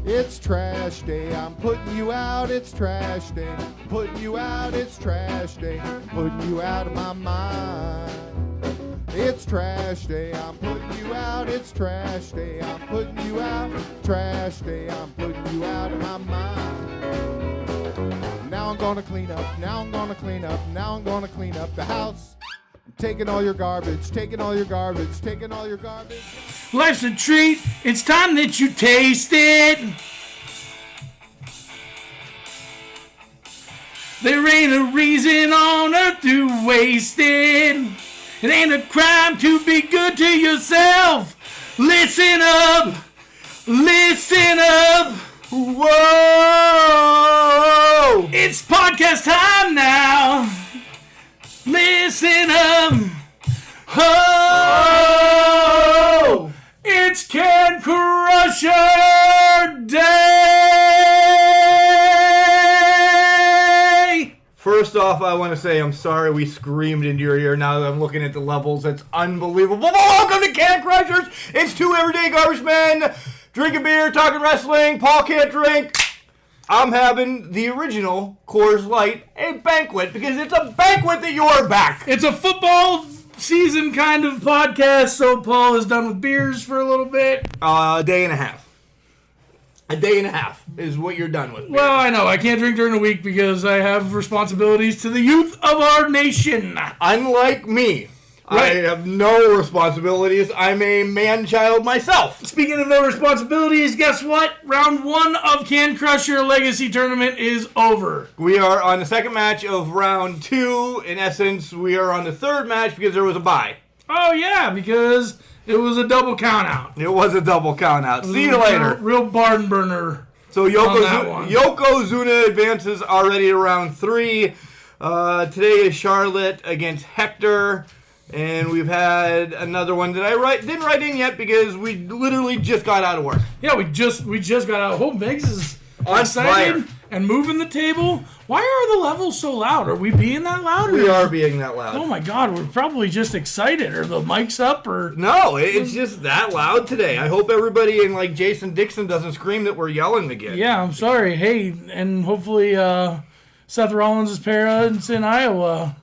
It's trash day, I'm putting you out, it's trash day. Putting you out, it's trash day. Putting you out of my mind. It's trash day, I'm putting you out, it's trash day. I'm putting you out, trash day, I'm putting you out of my mind. Now I'm gonna clean up, now I'm gonna clean up, now I'm gonna clean up the house. I'm taking all your garbage, taking all your garbage, taking all your garbage. Life's a treat, it's time that you taste it. There ain't a reason on earth to waste it. It ain't a crime to be good to yourself. Listen up, listen up. Whoa! It's podcast time now. Listen up. Oh! It's Can Crusher Day! First off, I want to say I'm sorry we screamed into your ear. Now that I'm looking at the levels, that's unbelievable. But welcome to Can Crushers. It's two everyday garbage men drinking beer, talking wrestling. Paul can't drink. I'm having the original Coors Light, a banquet, because it's a banquet that you're back. It's a football season kind of podcast, so Paul is done with beers for a little bit. A day and a half. A day and a half is what you're done with. Well, I know. I can't drink during the week because I have responsibilities to the youth of our nation. Unlike me. Right. I have no responsibilities. I'm a man-child myself. Speaking of no responsibilities, guess what? Round 1 of Can Crusher Legacy Tournament is over. We are on the second match of round 2. In essence, we are on the third match because there was a bye. Oh, yeah, because it was a double count-out. It was a double count-out. See you later. Real barn burner. So Yokozuna advances already to round 3. Today is Charlotte against Hector. And we've had another one that I didn't write in yet because we literally just got out of work. Yeah, we just got out. Hope Megs is on excited fire and moving the table. Why are the levels so loud? Are we being that loud? We are being that loud. Oh my God, we're probably just excited. Are the mics up or? No, it's just that loud today. I hope everybody in like Jason Dixon doesn't scream that we're yelling again. Yeah, I'm sorry. Hey, and hopefully Seth Rollins' parents in Idaho.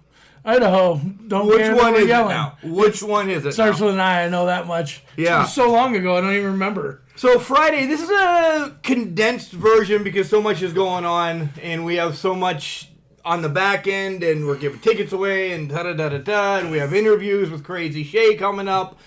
Don't Which care one that we're is yelling. it now? Which one is it? Starts now? with an I know that much. Yeah. It was so long ago, I don't even remember. So Friday, this is a condensed version because so much is going on, and we have so much on the back end, and we're giving tickets away, and da-da-da-da-da, and we have interviews with Crazii Shea coming up.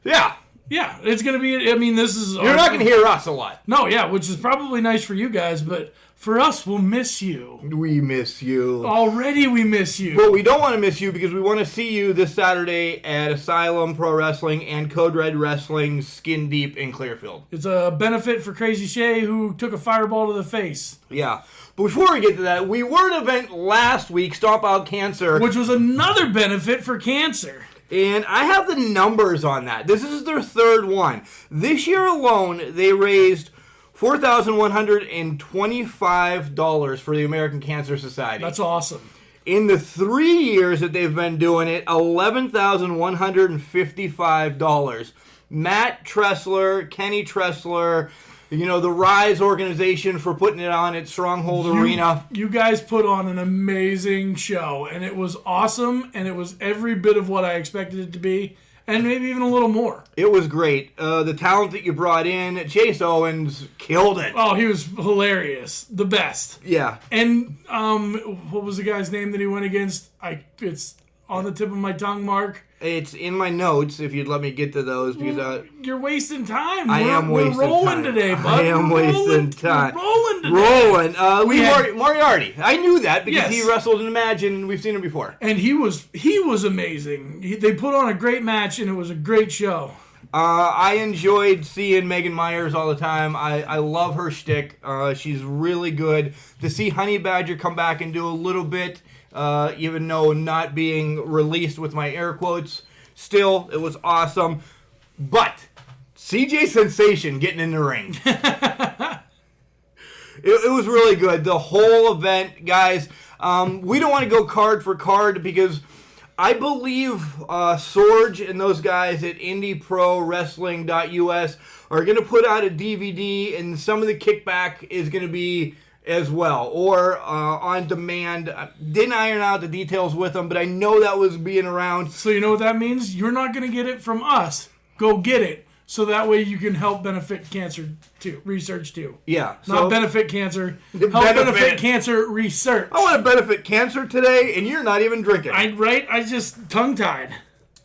Yeah. Yeah, it's going to be, I mean, this is... You're not going to hear us a lot. No, yeah, which is probably nice for you guys, but for us, we'll miss you. We miss you. Already we miss you. But we don't want to miss you because we want to see you this Saturday at Asylum Pro Wrestling and Code Red Wrestling Skin Deep in Clearfield. It's a benefit for Crazii Shea who took a fireball to the face. Yeah. But before we get to that, we were at an event last week, Stomp Out Cancer. Which was another benefit for cancer. And I have the numbers on that. This is their third one. This year alone, they raised $4,125 for the American Cancer Society. That's awesome. In the 3 years that they've been doing it, $11,155. Matt Tressler, Kenny Tressler, the Rise organization for putting it on at Stronghold Arena. You guys put on an amazing show, and it was awesome, and it was every bit of what I expected it to be, and maybe even a little more. It was great. The talent that you brought in, Chase Owens killed it. Oh, he was hilarious. The best. Yeah. And what was the guy's name that he went against? It's on the tip of my tongue, Mark. It's in my notes if you'd let me get to those because you're wasting time. We're rolling today, bud. I am wasting time. We're rolling today. Moriarty. I knew that because Yes. he wrestled in Imagine and we've seen him before. And he was amazing. They put on a great match and it was a great show. I enjoyed seeing Megan Myers all the time. I love her shtick. She's really good. To see Honey Badger come back and do a little bit, even though not being released with my air quotes, still, it was awesome. But CJ Sensation getting in the ring. It was really good. The whole event, guys, we don't want to go card for card because I believe Sorge and those guys at IndieProWrestling.us are going to put out a DVD, and some of the kickback is going to be as well, or on demand. Didn't iron out the details with them, but I know that was being around. So you know what that means? You're not going to get it from us. Go get it. So that way you can help benefit cancer too, research too. Yeah. Not benefit cancer. Help benefit cancer research. I want to benefit cancer today, and you're not even drinking. I just tongue-tied.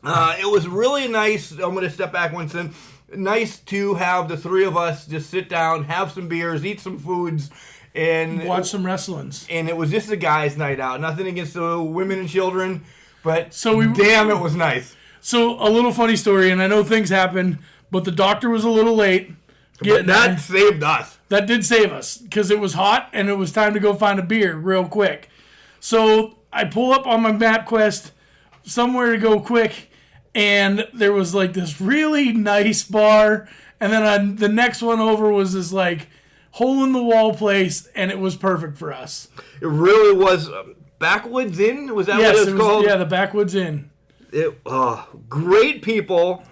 It was really nice. I'm going to step back one second. Nice to have the three of us just sit down, have some beers, eat some foods, and watch some wrestlings. And it was just a guys' night out. Nothing against the women and children, but it was nice. So a little funny story, and I know things happen, but the doctor was a little late. But that saved us. That did save us because it was hot and it was time to go find a beer real quick. So I pull up on my MapQuest somewhere to go quick, and there was like this really nice bar, and then the next one over was this like hole-in-the-wall place, and it was perfect for us. It really was. Backwoods Inn? Was that what it was called? Yeah, the Backwoods Inn. Great people.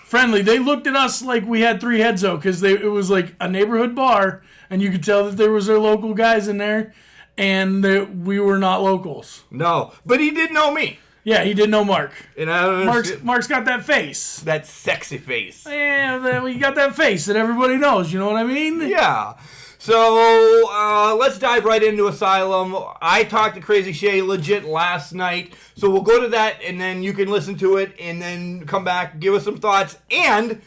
Friendly. They looked at us like we had three heads, though, because it was like a neighborhood bar, and you could tell that there was their local guys in there, and we were not locals. No, but he did know me. Yeah, he did know Mark. And I don't know. Mark's got that face. That sexy face. Yeah, he got that face that everybody knows. You know what I mean? Yeah. So let's dive right into Asylum. I talked to Crazii Shea legit last night, so we'll go to that, and then you can listen to it, and then come back, give us some thoughts, and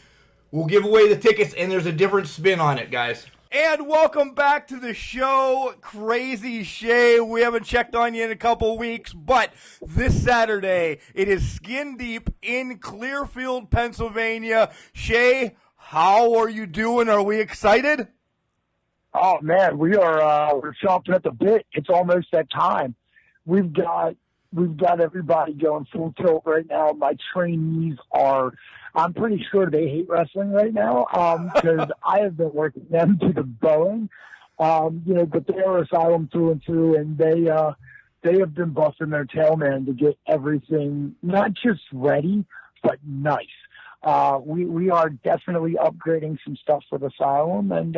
we'll give away the tickets, and there's a different spin on it, guys. And welcome back to the show, Crazii Shea. We haven't checked on you in a couple weeks, but this Saturday, it is Skin Deep in Clearfield, Pennsylvania. Shea, how are you doing? Are we excited? Oh man, we're chomping at the bit. It's almost that time. We've got everybody going full tilt right now. My trainees I'm pretty sure they hate wrestling right now because I have been working them to the bone. But they are Asylum through and through, and they have been busting their tail, man, to get everything not just ready but nice. We are definitely upgrading some stuff with Asylum, and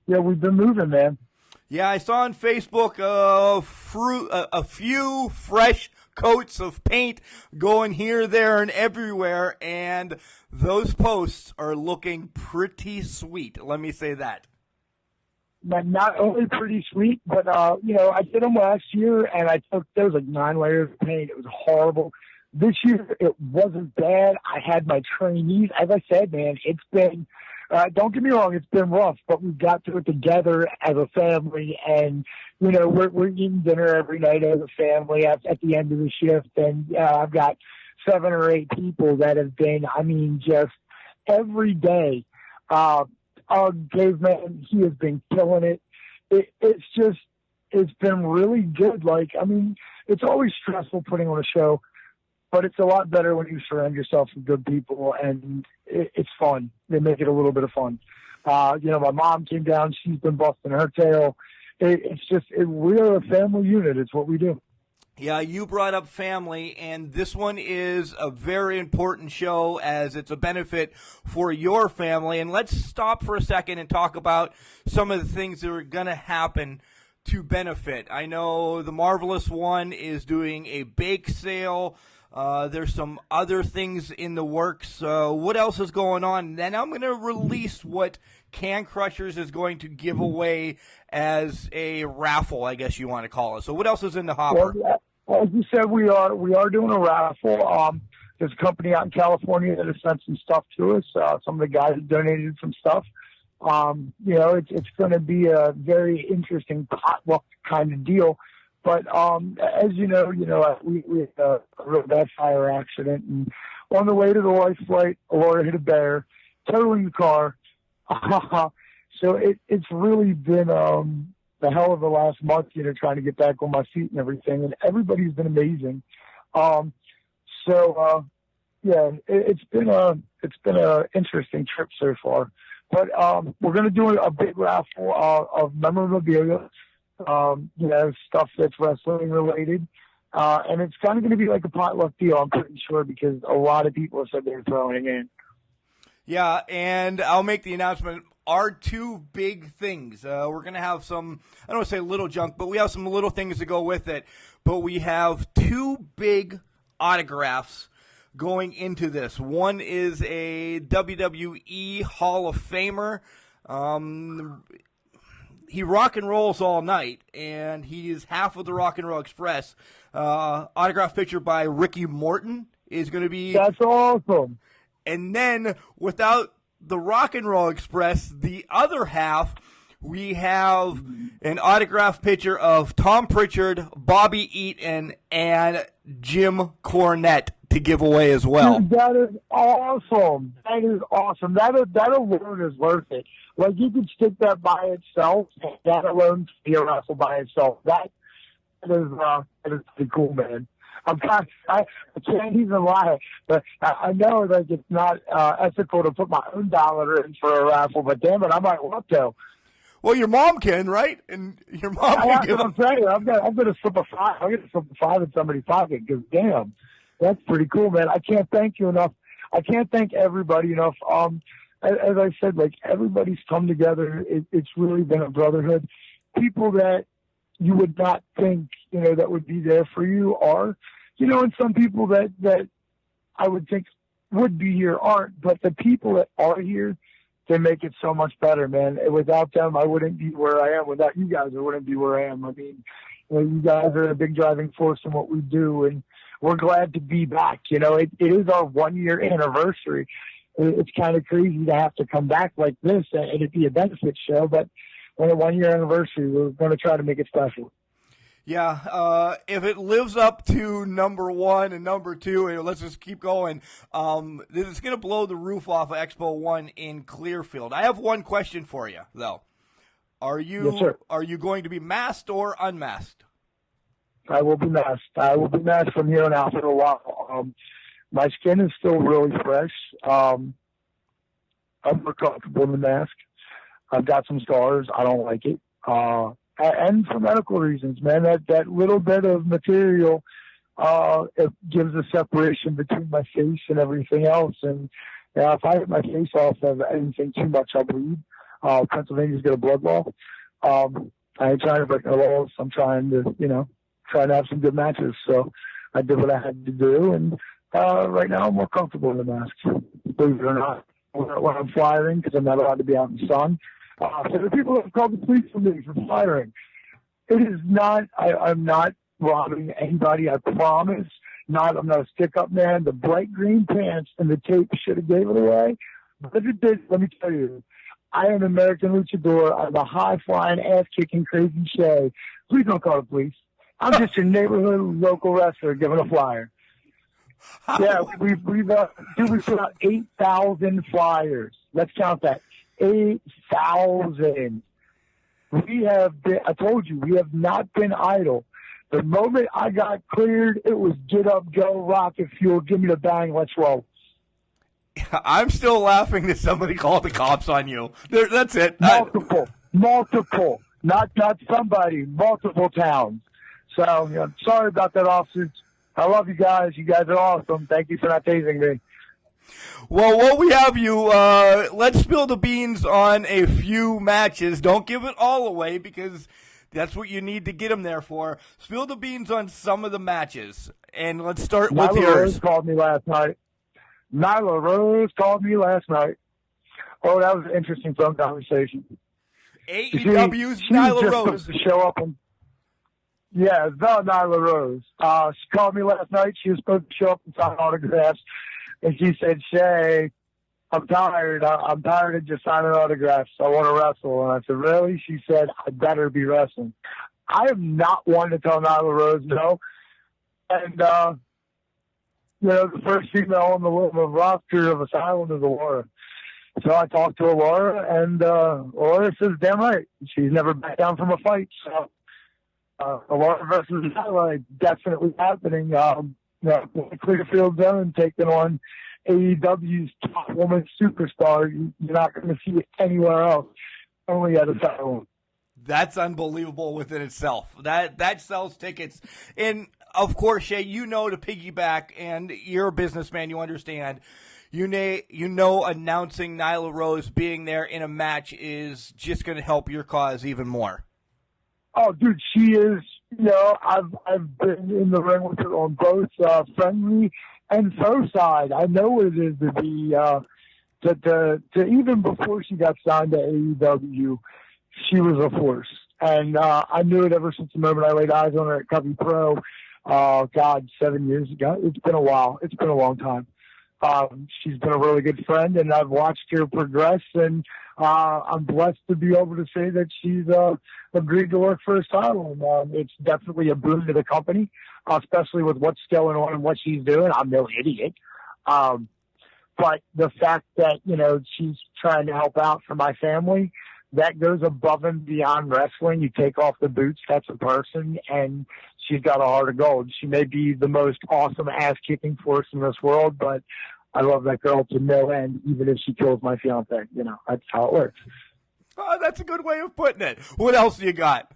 we've been moving, man. Yeah, I saw on Facebook a few fresh coats of paint going here, there, and everywhere, and those posts are looking pretty sweet. Let me say that. But not only pretty sweet, but I did them last year, and there was like 9 layers of paint. It was horrible. This year, it wasn't bad. I had my trainees. As I said, man, it's been. Don't get me wrong, it's been rough, but we've got through it together as a family, and we're eating dinner every night as a family at the end of the shift, and I've got 7 or 8 people that have been, just every day. Caveman, he has been killing it. It's been really good. It's always stressful putting on a show, but it's a lot better when you surround yourself with good people, and it's fun. They make it a little bit of fun. My mom came down. She's been busting her tail. We're a family unit. It's what we do. Yeah, you brought up family, and this one is a very important show as it's a benefit for your family. And let's stop for a second and talk about some of the things that are going to happen to benefit. I know the Marvelous One is doing a bake sale. There's some other things in the works. What else is going on? Then I'm going to release what Can Crushers is going to give away as a raffle, I guess you want to call it. So what else is in the hopper? Well, as you said, we are doing a raffle. There's a company out in California that has sent some stuff to us. Some of the guys have donated some stuff. It's going to be a very interesting potluck kind of deal. But as you know, we had a real bad fire accident, and on the way to the life flight, Laura hit a bear, totaling the car. So it's really been the hell of the last month, trying to get back on my feet and everything, and everybody's been amazing. It's been a interesting trip so far. But we're going to do a big raffle of memorabilia. Stuff that's wrestling related. And it's kind of going to be like a potluck deal, I'm pretty sure, because a lot of people have said they're throwing it in. Yeah, and I'll make the announcement. Our two big things. We're going to have some, I don't want to say little junk, but we have some little things to go with it. But we have two big autographs going into this. One is a WWE Hall of Famer. He rock and rolls all night, and he is half of the Rock and Roll Express. Autograph picture by Ricky Morton is going to be. That's awesome. And then, without the Rock and Roll Express, the other half, we have an autograph picture of Tom Pritchard, Bobby Eaton, and Jim Cornette to give away as well. Dude, that is awesome. That is awesome. That alone is worth it. Like, you could stick that by itself, and that alone could be a wrestle by itself. That is pretty cool, man. I can't even lie, but I know like it's not ethical to put my own dollar in for a raffle, but damn it, I might want to. Well, your mom can, right? And your mom can give them. I'm saying, I'm gonna slip a five. I'm gonna slip a five in somebody's pocket because damn, that's pretty cool, man. I can't thank you enough. I can't thank everybody enough. As I said, like everybody's come together. It's really been a brotherhood. People that you would not think, that would be there for you are, and some people that I would think would be here aren't, but the people that are here, they make it so much better, man. Without them, I wouldn't be where I am. Without you guys, I wouldn't be where I am. I mean, you guys are a big driving force in what we do, and we're glad to be back. It is our 1 year anniversary. It's kind of crazy to have to come back like this and it'd be a benefit show, but on a 1 year anniversary, we're going to try to make it special. Yeah, if it lives up to number one and number two, and let's just keep going, this is going to blow the roof off of Expo 1 in Clearfield. I have one question for you, though. Yes, sir. Are you going to be masked or unmasked? I will be masked. I will be masked from here on out for a while. My skin is still really fresh. I'm more comfortable in the mask. I've got some scars. I don't like it. And for medical reasons, man, that little bit of material, it gives a separation between my face and everything else. And if I hit my face off of anything too much, I'll bleed. Pennsylvania's got a blood law. I ain't trying to break no laws. I'm trying to, try to have some good matches. So I did what I had to do. And right now I'm more comfortable in the mask, believe it or not, when I'm flying, because I'm not allowed to be out in the sun. So the people have called the police for me for firing. It is not, I'm not robbing anybody, I promise. I'm not a stick-up man. The bright green pants and the tape should have gave it away. But if it did, let me tell you, I am an American luchador. I'm a high-flying, ass-kicking Crazii Shea. Please don't call the police. I'm just your neighborhood local wrestler giving a flyer. Yeah, we've put out 8,000 flyers. Let's count that. 8,000. We have been, I told you, we have not been idle. The moment I got cleared, it was get up, go, rocket fuel, give me the bang, let's roll. I'm still laughing that somebody called the cops on you. That's it. Multiple. Not somebody, multiple towns. So, sorry about that, officers. I love you guys. You guys are awesome. Thank you for not tasing me. Well, while we have you, let's spill the beans on a few matches. Don't give it all away because that's what you need to get them there for. Spill the beans on some of the matches, and let's start with yours. Nyla Rose called me last night. Nyla Rose called me last night. Oh, that was an interesting phone conversation. AEW's Nyla Rose. Supposed to show up and yeah, the Nyla Rose. She called me last night. She was supposed to show up and sign autographs. And she said, Shay, I'm tired. I'm tired of just signing autographs. I want to wrestle. And I said, really? She said, I better be wrestling. I am not one to tell Nyla Rose no. And, the first female on the roster of Asylum is Laura. So I talked to Laura, and Laura says, damn right. She's never backed down from a fight. So Laura versus Nyla definitely happening. Clearfield zone taking on AEW's top woman superstar. You're not going to see it anywhere else, only at Asylum. That's unbelievable within itself. That sells tickets. And of course, Shea, you know, to piggyback, and you're a businessman, you understand. You know, announcing Nyla Rose being there in a match is just going to help your cause even more. Oh, dude, she is. You know, I've been in the ring with her on both friendly and foe side. I know what it is to be to even before she got signed to AEW, she was a force, and I knew it ever since the moment I laid eyes on her at Covey Pro. God, 7 years ago. It's been a while. It's been a long time. She's been a really good friend, and I've watched her progress, and I'm blessed to be able to say that she's agreed to work for Asylum. It's definitely a boon to the company, especially with what's going on and what she's doing. I'm no idiot. But the fact that, you know, she's trying to help out for my family, that goes above and beyond wrestling. You take off the boots, that's a person, and she's got a heart of gold. She may be the most awesome ass-kicking force in this world, but I love that girl to no end, even if she kills my fiance. You know, that's how it works. Oh, that's a good way of putting it. What else do you got?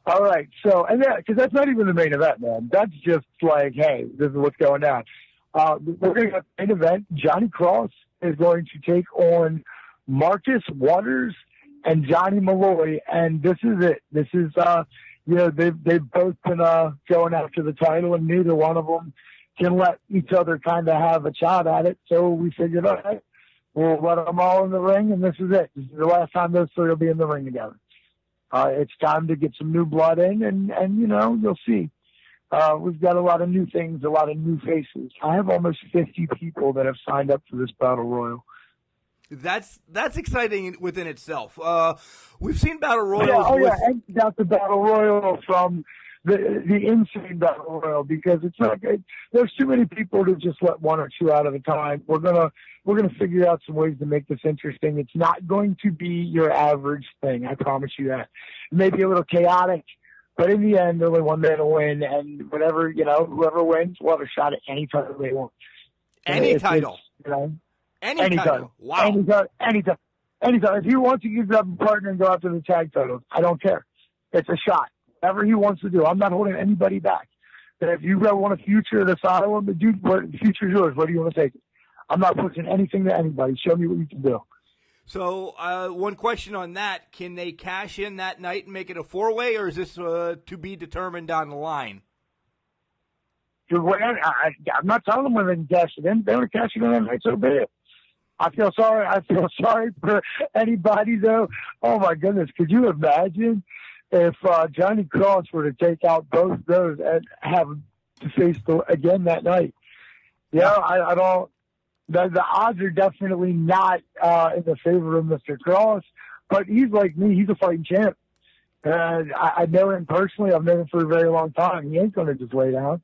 All right, so, and because that's not even the main event, man. That's just like, hey, this is what's going down. We're going to have the main event. Johnny Cross is going to take on Marcus Waters and Johnny Malloy, and this is it. This is, you know, they've both been going after the title, and neither one of them can let each other kind of have a shot at it. So we figured, all right, we'll let them all in the ring, and this is it. This is the last time those three will be in the ring together. It's time to get some new blood in, and you know, you'll see. We've got a lot of new things, a lot of new faces. I have almost 50 people that have signed up for this Battle Royal. That's exciting within itself. We've seen Battle Royals. Yeah, and got the Battle Royal from the insane Battle Royal, because it's like there's too many people to just let one or two out at a time. We're gonna figure out some ways to make this interesting. It's not going to be your average thing, I promise you that. It may be a little chaotic, but in the end, only one man will win, and whatever, you know, whoever wins will have a shot at any title they want. Any title. You know, any title. Wow. Anytime. If he wants, he can grab a partner and go after the tag titles. I don't care. It's a shot. Whatever he wants to do. I'm not holding anybody back. But if you want a future at Asylum, dude, the future's yours. Where do you want to take it? I'm not pushing anything to anybody. Show me what you can do. So, one question on that. Can they cash in that night and make it a four-way, or is this to be determined down the line? I'm not telling them when they can cash it in. They want to cash it in that night, so be it. I feel sorry for anybody, though. Oh, my goodness. Could you imagine if Johnny Cross were to take out both those and have to face again that night? Yeah, I don't. The odds are definitely not in the favor of Mr. Cross, but he's like me. He's a fighting champ. And I know him personally. I've known him for a very long time. He ain't going to just lay down.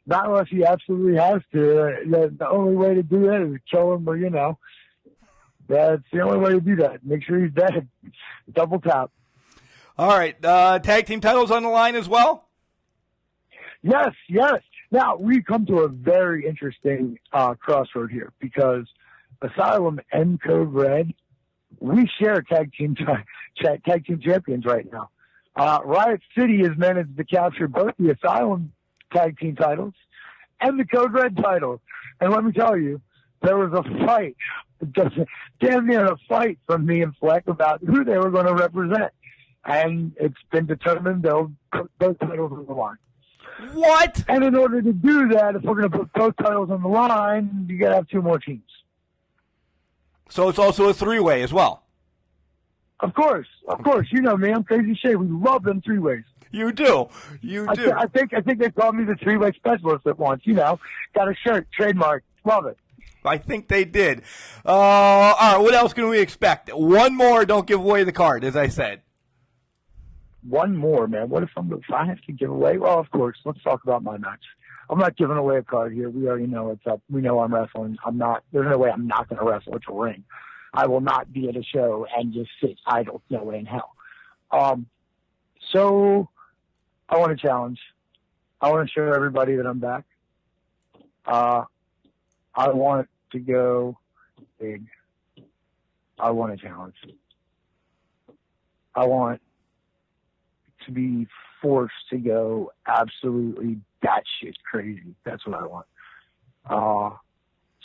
Not unless he absolutely has to. The only way to do that is kill him, or, you know. That's the only way to do that. Make sure he's dead. Double tap. All right. Tag team titles on the line as well? Yes. Now, we come to a very interesting crossroad here, because Asylum and Code Red, we share tag team champions right now. Riot City has managed to capture both the Asylum tag team titles and the Code Red titles. And let me tell you, there was a fight, damn near a fight from me and Fleck about who they were going to represent. And it's been determined they'll put both titles on the line. What? And in order to do that, if we're going to put both titles on the line, you got to have two more teams. So it's also a three-way as well? Of course. You know me, I'm Crazii Shea. We love them three-ways. You do. I think they called me the three-way specialist at once. You know, got a shirt, trademark. Love it. I think they did. All right, what else can we expect? One more, don't give away the card, as I said. One more, man. What if I have to give away? Well, of course. Let's talk about my match. I'm not giving away a card here. We already know it's up. We know I'm wrestling. There's no way I'm not going to wrestle at the ring. I will not be at a show and just sit idle. No way in hell. So I want to challenge. I want to show everybody that I'm back. I want to go big. I want to challenge. I want to be forced to go absolutely batshit crazy. That's what I want.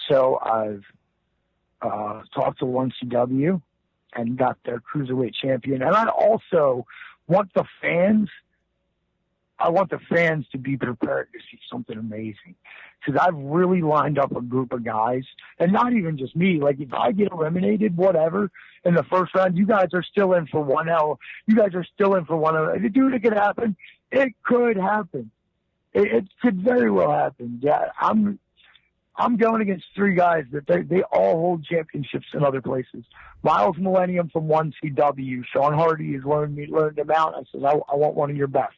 So I've talked to 1CW and got their cruiserweight champion. And I also want the fans to be prepared to see something amazing. Because I've really lined up a group of guys, and not even just me. Like, if I get eliminated, whatever, in the first round, you guys are still in for one L. You guys are still in for one L. Dude, it could happen. It could happen. It could very well happen. Yeah, I'm going against three guys that they all hold championships in other places. Miles Millennium from 1CW. Sean Hardy has learned him out. I said, I want one of your best.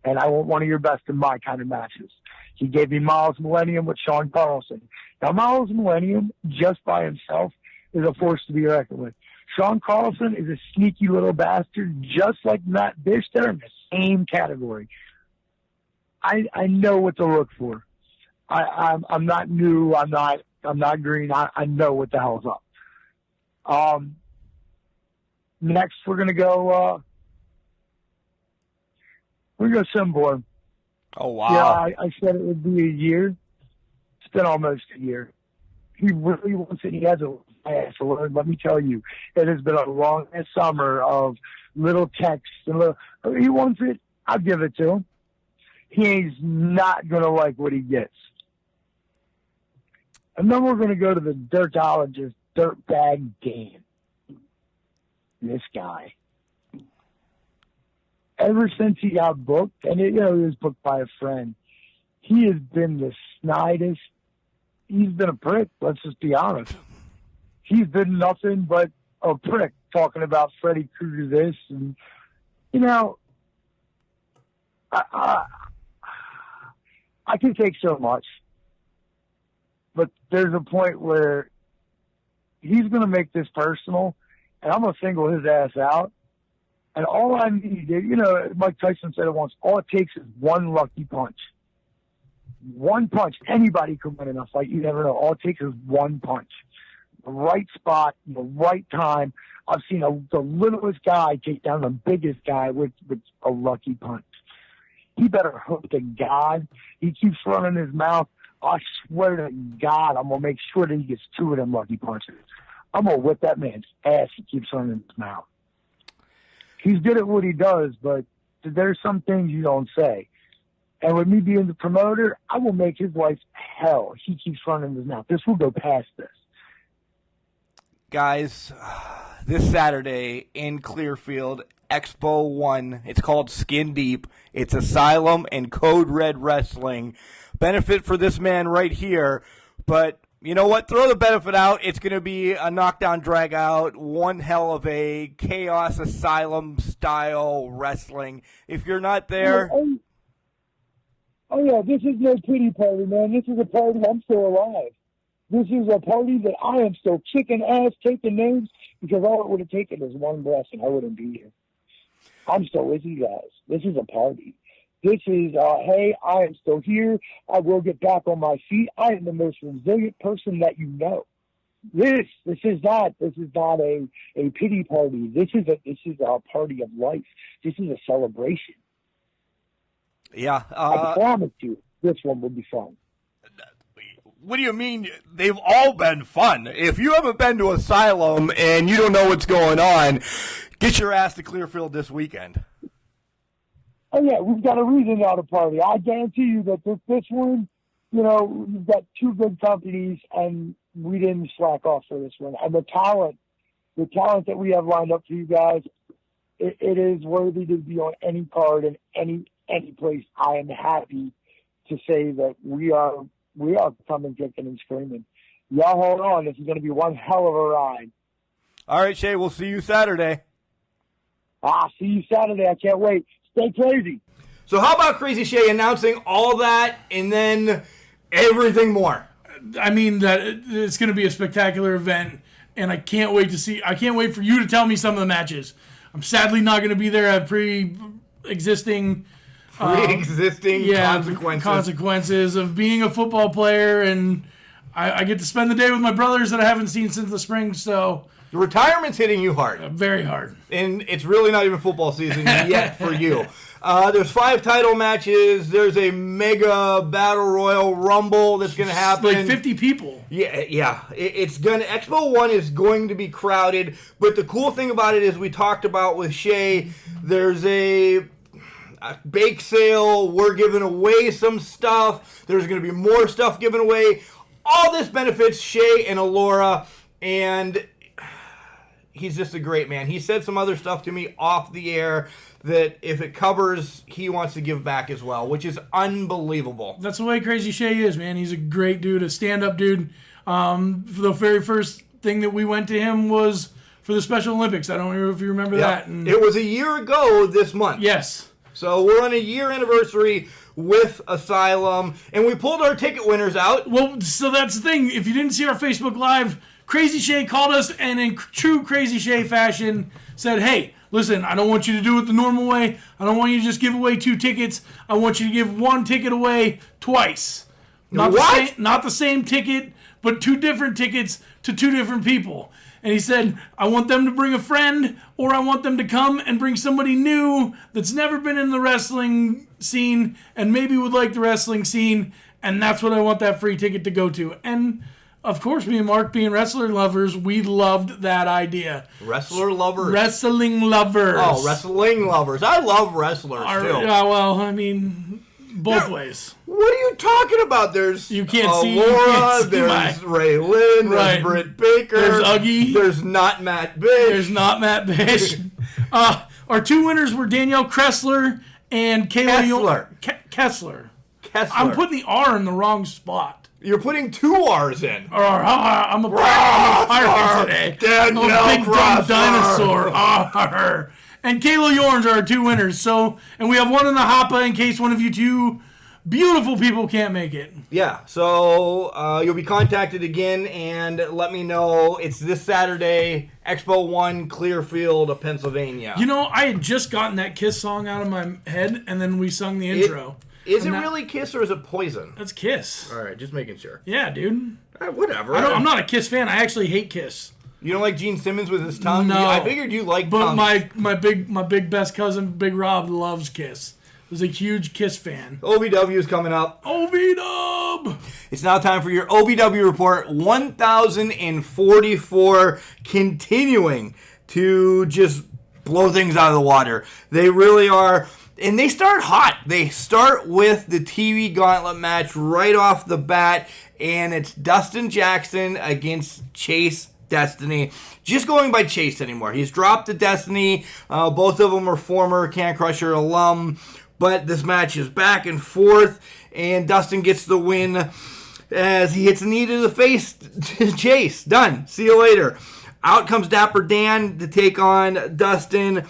And I want one of your best in my kind of matches. He gave me Miles Millennium with Sean Carlson. Now, Miles Millennium, just by himself, is a force to be reckoned with. Sean Carlson is a sneaky little bastard, just like Matt Bish. They're in the same category. I know what to look for. I'm not new. I'm not green. I know what the hell's up. Next, we're gonna go Simborn. Oh, wow. Yeah, I said it would be a year. It's been almost a year. He really wants it. He has a ass to learn. Let me tell you, it has been a long summer of little texts and he wants it. I'll give it to him. He's not gonna like what he gets. And then we're gonna go to the dirtologist, Dirtbag Dan. This guy. Ever since he got booked, and he was booked by a friend, he has been the snidest. He's been a prick, let's just be honest. He's been nothing but a prick, talking about Freddy Krueger this, and, I can take so much. But there's a point where he's going to make this personal, and I'm going to single his ass out. And all I need, Mike Tyson said it once, all it takes is one lucky punch. One punch. Anybody could win in a fight. You never know. All it takes is one punch. The right spot, the right time. I've seen the littlest guy take down the biggest guy with a lucky punch. He better hope to God he keeps running his mouth. I swear to God, I'm going to make sure that he gets two of them lucky punches. I'm going to whip that man's ass he keeps running his mouth. He's good at what he does, but there's some things you don't say. And with me being the promoter, I will make his life hell. He keeps running his mouth. This will go past this. Guys, this Saturday in Clearfield, Expo 1. It's called Skin Deep. It's Asylum and Code Red Wrestling. Benefit for this man right here, but you know what? Throw the benefit out. It's going to be a knockdown, drag out, one hell of a chaos asylum style wrestling. If you're not there. Oh, yeah, this is no pity party, man. This is a party. I'm still alive. This is a party that I am still kicking ass, taking names, because all it would have taken is one breath and I wouldn't be here. I'm still with you guys. This is a party. This is, hey, I am still here. I will get back on my feet. I am the most resilient person that you know. This is not a pity party. This is a party of life. This is a celebration. Yeah. I promise you, this one will be fun. What do you mean? They've all been fun. If you haven't been to Asylum and you don't know what's going on, get your ass to Clearfield this weekend. Oh, yeah, we've got a reason now to party. I guarantee you that this one, we've got two good companies, and we didn't slack off for this one. And the talent that we have lined up for you guys, it is worthy to be on any card in any place. I am happy to say that we are coming, kicking, and screaming. Y'all hold on. This is going to be one hell of a ride. All right, Shay, we'll see you Saturday. See you Saturday. I can't wait. Stay crazy. So how about Crazii Shea announcing all that and then everything more? I mean, that it's going to be a spectacular event, and I can't wait for you to tell me some of the matches. I'm sadly not going to be there. I have pre-existing consequences of being a football player, and I get to spend the day with my brothers that I haven't seen since the spring, so... The retirement's hitting you hard. Very hard. And it's really not even football season yet for you. There's 5 title matches. There's a mega battle royal rumble that's going to happen. Like 50 people. Yeah. It's gonna. Expo 1 is going to be crowded. But the cool thing about it is we talked about with Shea, there's a bake sale. We're giving away some stuff. There's going to be more stuff given away. All this benefits Shea and Alora, and he's just a great man. He said some other stuff to me off the air that if it covers, he wants to give back as well, which is unbelievable. That's the way Crazii Shea is, man. He's a great dude, a stand-up dude. The very first thing that we went to him was for the Special Olympics. I don't know if you remember that. And it was a year ago this month. Yes. So we're on a year anniversary with Asylum, and we pulled our ticket winners out. Well, so that's the thing. If you didn't see our Facebook Live, Crazii Shea called us and in true Crazii Shea fashion said, hey, listen, I don't want you to do it the normal way. I don't want you to just give away 2 tickets. I want you to give 1 ticket away twice. Not the same ticket, but 2 different tickets to 2 different people. And he said, I want them to bring a friend, or I want them to come and bring somebody new that's never been in the wrestling scene and maybe would like the wrestling scene, and that's what I want that free ticket to go to. And of course, me and Mark, being wrestler lovers, we loved that idea. Wrestler lovers? Wrestling lovers. Oh, wrestling lovers. I love wrestlers, too. Yeah, well, I mean, both ways. What are you talking about? There's you can't see Laura, there's Ray Lynn, there's Britt Baker. There's Uggy. There's not Matt Bish. Our 2 winners were Danielle Kressler and Kayla Kessler. I'm putting the R in the wrong spot. You're putting 2 R's in. I'm a pirate today. Danielle I'm a big dumb Kressler. dinosaur. And Kayla Yorns are our 2 winners. So, and we have 1 in the hoppa in case one of you 2 beautiful people can't make it. Yeah, so you'll be contacted again, and let me know. It's this Saturday, Expo 1, Clearfield, Pennsylvania. You know, I had just gotten that Kiss song out of my head, and then we sung the intro. Is it really Kiss or is it Poison? That's Kiss. All right, just making sure. Yeah, dude. Whatever. I'm not a Kiss fan. I actually hate Kiss. You don't like Gene Simmons with his tongue? No. I figured you liked But tongues. my big best cousin, Big Rob, loves Kiss. Was a huge Kiss fan. OVW is coming up. OVW! It's now time for your OVW report. 1,044 continuing to just blow things out of the water. They really are. And they start hot. They start with the TV gauntlet match right off the bat. And it's Dustin Jackson against Chase Destiny. Just going by Chase anymore. He's dropped to Destiny. Both of them are former Can Crusher alum. But this match is back and forth. And Dustin gets the win as he hits a knee to the face. Chase. Done. See you later. Out comes Dapper Dan to take on Dustin.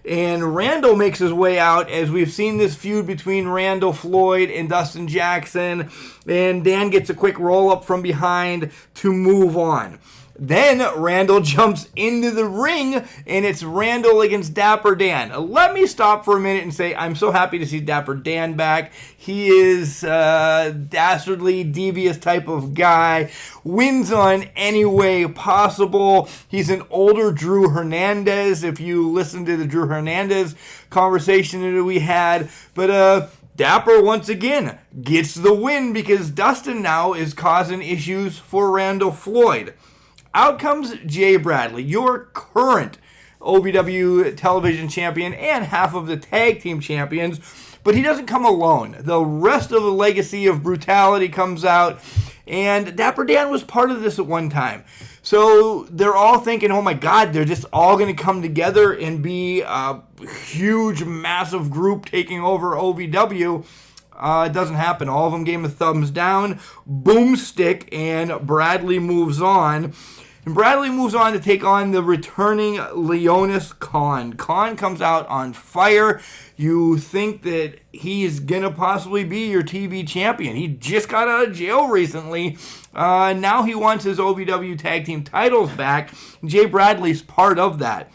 And Randall makes his way out as we've seen this feud between Randall Floyd and Dustin Jackson. And Dan gets a quick roll up from behind to move on. Then Randall jumps into the ring, and it's Randall against Dapper Dan. Let me stop for a minute and say I'm so happy to see Dapper Dan back. He is a dastardly, devious type of guy. Wins on any way possible. He's an older Drew Hernandez, if you listen to the Drew Hernandez conversation that we had. But Dapper, once again, gets the win because Dustin now is causing issues for Randall Floyd. Out comes Jay Bradley, your current OVW television champion and half of the tag team champions, but he doesn't come alone. The rest of the legacy of brutality comes out, and Dapper Dan was part of this at one time. So they're all thinking, oh my God, they're just all going to come together and be a huge, massive group taking over OVW. It doesn't happen. All of them gave him a thumbs down, boomstick, and Bradley moves on. And Bradley moves on to take on the returning Leonis Khan. Khan comes out on fire. You think that he's going to possibly be your TV champion. He just got out of jail recently. Now he wants his OVW tag team titles back. Jay Bradley's part of that.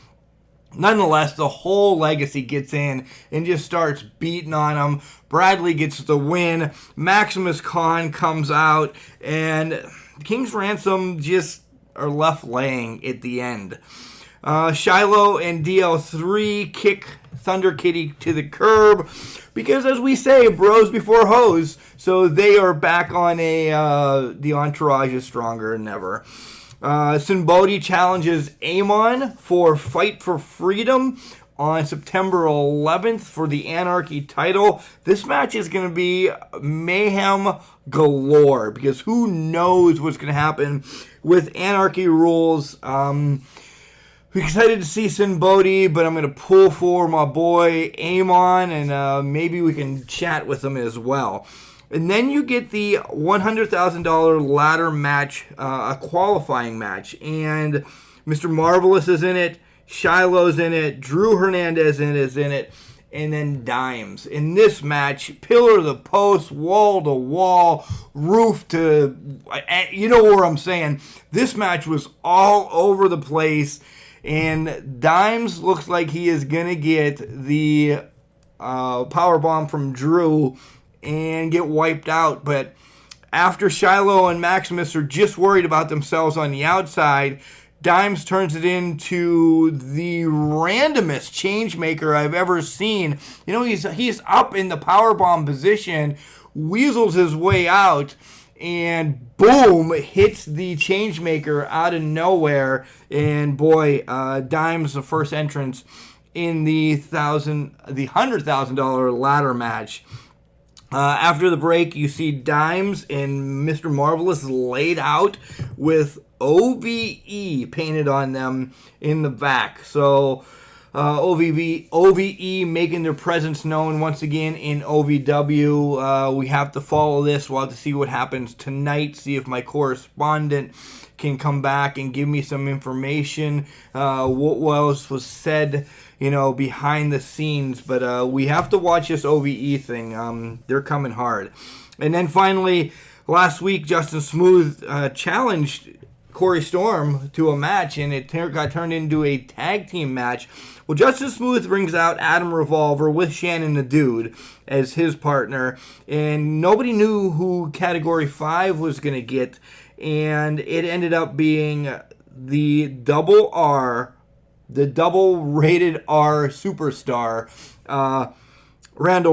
Nonetheless, the whole legacy gets in and just starts beating on him. Bradley gets the win. Maximus Khan comes out, and King's Ransom just are left laying at the end. Shiloh and DL3 kick Thunder Kitty to the curb because, as we say, bros before hoes. So they are back on the entourage is stronger than ever. Sinbodi challenges Amon for Fight for Freedom on September 11th for the Anarchy title. This match is going to be mayhem galore because who knows what's going to happen with Anarchy rules. We're excited to see Sinbodi, but I'm going to pull for my boy Amon, and maybe we can chat with him as well. And then you get the $100,000 ladder match, a qualifying match, and Mr. Marvelous is in it. Shiloh's in it, Drew Hernandez is in it, and then Dimes. In this match, pillar to the post, wall to wall, roof to... You know what I'm saying. This match was all over the place, and Dimes looks like he is going to get the powerbomb from Drew and get wiped out. But after Shiloh and Maximus are just worried about themselves on the outside, Dimes turns it into the randomest change maker I've ever seen. You know, he's up in the powerbomb position, weasels his way out, and boom, hits the change maker out of nowhere. And boy, Dimes the first entrance in the $100,000 ladder match. After the break, you see Dimes and Mr. Marvelous laid out with OVE painted on them in the back. So OVE making their presence known once again in OVW. We have to follow this. We'll have to see what happens tonight, see if my correspondent can come back and give me some information, what else was said, behind the scenes. But we have to watch this OVE thing. They're coming hard. And then finally, last week, Justin Smooth challenged Corey Storm to a match, and it got turned into a tag team match. Well, Justin Smooth brings out Adam Revolver with Shannon the Dude as his partner, and nobody knew who Category 5 was going to get, and it ended up being the double rated R superstar, Randy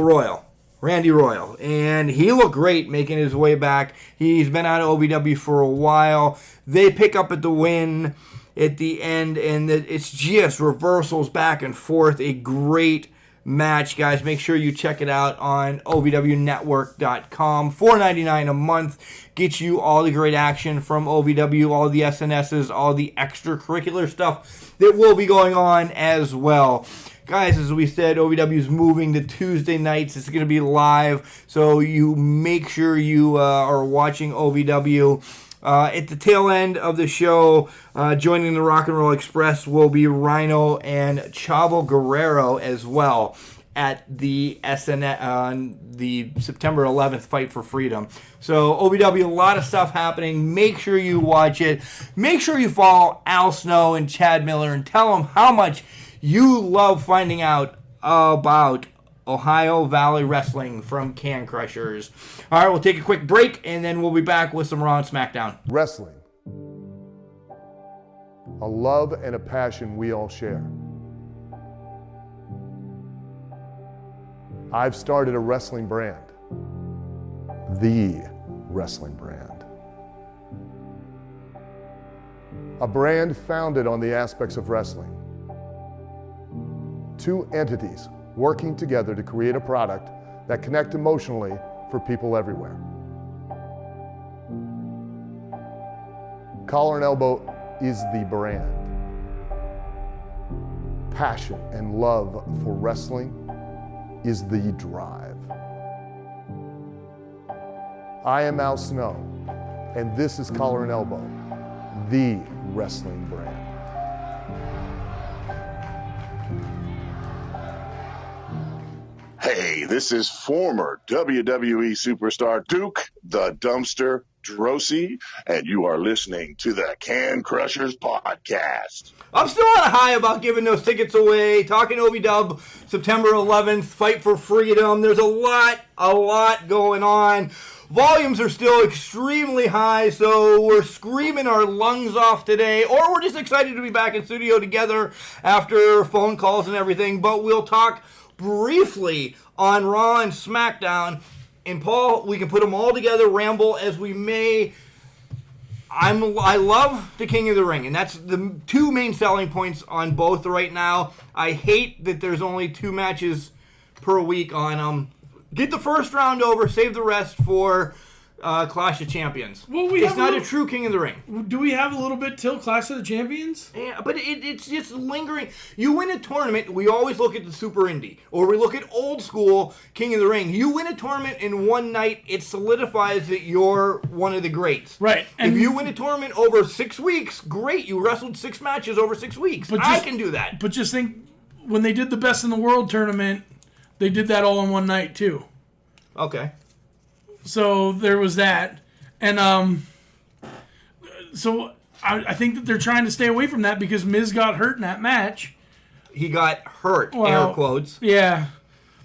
Royal. And he looked great making his way back. He's been out of OVW for a while. They pick up at the win at the end, and it's just reversals back and forth. A great match, guys. Make sure you check it out on OVWnetwork.com. $4.99 a month gets you all the great action from OVW, all the SNSs, all the extracurricular stuff that will be going on as well. Guys, as we said, OVW is moving to Tuesday nights. It's going to be live, so you make sure you are watching OVW. At the tail end of the show, joining the Rock and Roll Express will be Rhino and Chavo Guerrero as well at the the September 11th Fight for Freedom. So OVW, a lot of stuff happening. Make sure you watch it. Make sure you follow Al Snow and Chad Miller and tell them how much you love finding out about Ohio Valley Wrestling from Can Crushers. All right, we'll take a quick break, and then we'll be back with some Raw and Smackdown. Wrestling. A love and a passion we all share. I've started a wrestling brand. The wrestling brand. A brand founded on the aspects of wrestling. Two entities working together to create a product that connects emotionally for people everywhere. Collar and Elbow is the brand. Passion and love for wrestling is the drive. I am Al Snow, and this is Collar and Elbow, the wrestling brand. Hey, this is former WWE superstar Duke the Dumpster Drosy, and you are listening to the Can Crushers Podcast. I'm still on a high about giving those tickets away, talking OVW, September 11th, Fight for Freedom. There's a lot going on. volumes are still extremely high, so we're screaming our lungs off today, or we're just excited to be back in studio together after phone calls and everything, but we'll talk briefly on Raw and SmackDown. And Paul, we can put them all together, ramble as we may. I love the King of the Ring, and that's the two main selling points on both right now. I hate that there's only 2 matches per week on them. Get the first round over, save the rest for Clash of Champions. Well, it's not a true King of the Ring. Do we have a little bit till Clash of the Champions? Yeah, but it's just lingering. You win a tournament, we always look at the Super Indie, or we look at old school King of the Ring. You win a tournament in one night, it solidifies that you're one of the greats. Right. And if you win a tournament over 6 weeks, great. You wrestled 6 matches over 6 weeks. I can do that. But just think, when they did the Best in the World tournament, they did that all in one night, too. Okay. So there was that. And so I think that they're trying to stay away from that because Miz got hurt in that match. He got hurt, Well, air quotes. Yeah.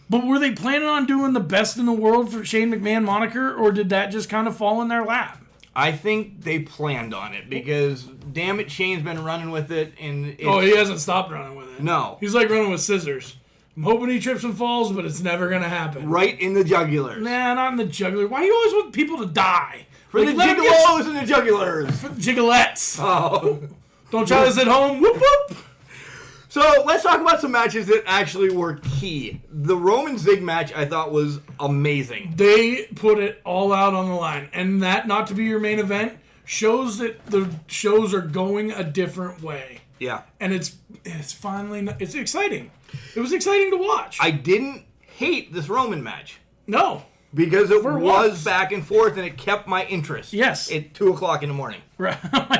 But were they planning on doing the Best in the World for Shane McMahon moniker, or did that just kind of fall in their lap? I think they planned on it because, damn it, Shane's been running with it. And he hasn't stopped running with it. No. He's like running with scissors. I'm hoping he trips and falls, but it's never going to happen. Right in the jugular. Nah, not in the jugular. Why do you always want people to die? For the gigolos and the jugulars. For the jiggalettes. Oh. Don't try this at home. Whoop, whoop. So, let's talk about some matches that actually were key. The Roman Zig match, I thought, was amazing. They put it all out on the line. And that not to be your main event shows that the shows are going a different way. Yeah. And it's finally... It's exciting. It was exciting to watch. I didn't hate this Roman match. No. Because it was once. back and forth, and it kept my interest. Yes. At 2 o'clock in the morning. Right.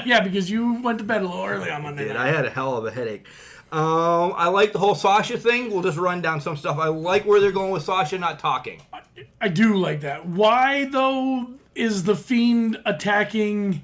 Yeah, because you went to bed a little early on Monday night. I had a hell of a headache. I like the whole Sasha thing. We'll just run down some stuff. I like where they're going with Sasha not talking. I do like that. Why, though, is The Fiend attacking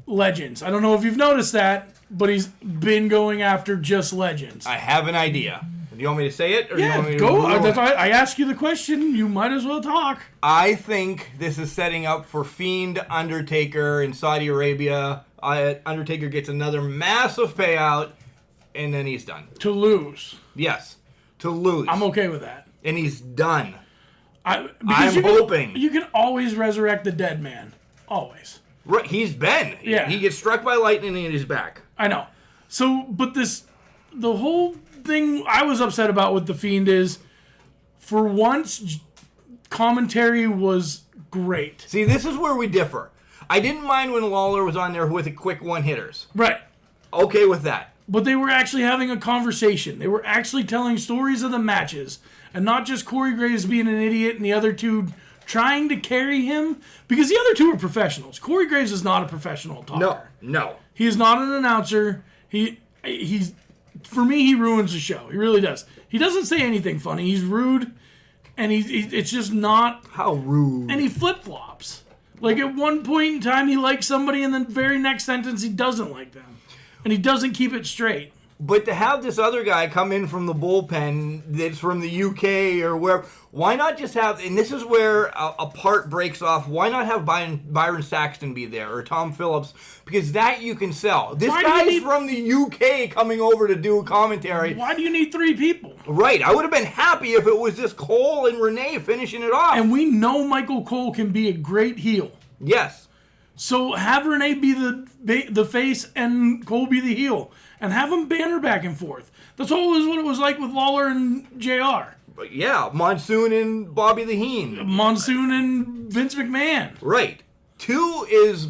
Legends? I don't know if you've noticed that, but he's been going after just Legends. I have an idea. Do you want me to say it? Or do you want me to go. I asked you the question. You might as well talk. I think this is setting up for Fiend, Undertaker in Saudi Arabia. Undertaker gets another massive payout, and then he's done. To lose. Yes. To lose. I'm okay with that. And he's done. I'm hoping. You can always resurrect the dead man. Always. Right, he's been. Yeah. He gets struck by lightning and he's back. I know. So, but the whole thing I was upset about with The Fiend is, for once, commentary was great. See, this is where we differ. I didn't mind when Lawler was on there with the quick one-hitters. Right. Okay with that. But they were actually having a conversation. They were actually telling stories of the matches. And not just Corey Graves being an idiot and the other two trying to carry him. Because the other two are professionals. Corey Graves is not a professional talker. No. He is not an announcer. He's for me, he ruins the show. He really does. He doesn't say anything funny. He's rude. And it's just not... How rude. And he flip-flops. Like, at one point in time, he likes somebody, and then the very next sentence, he doesn't like them. And he doesn't keep it straight. But to have this other guy come in from the bullpen that's from the UK or wherever, why not just have, and this is where a part breaks off, why not have Byron Saxton be there or Tom Phillips? Because that you can sell. This guy's from the UK coming over to do commentary. Why do you need 3 people? Right. I would have been happy if it was just Cole and Renee finishing it off. And we know Michael Cole can be a great heel. Yes. So have Renee be the face and Cole be the heel. And have them banter back and forth. That's always what it was like with Lawler and JR. But yeah, Monsoon and Bobby the Heen. Monsoon and Vince McMahon. Right. 2 is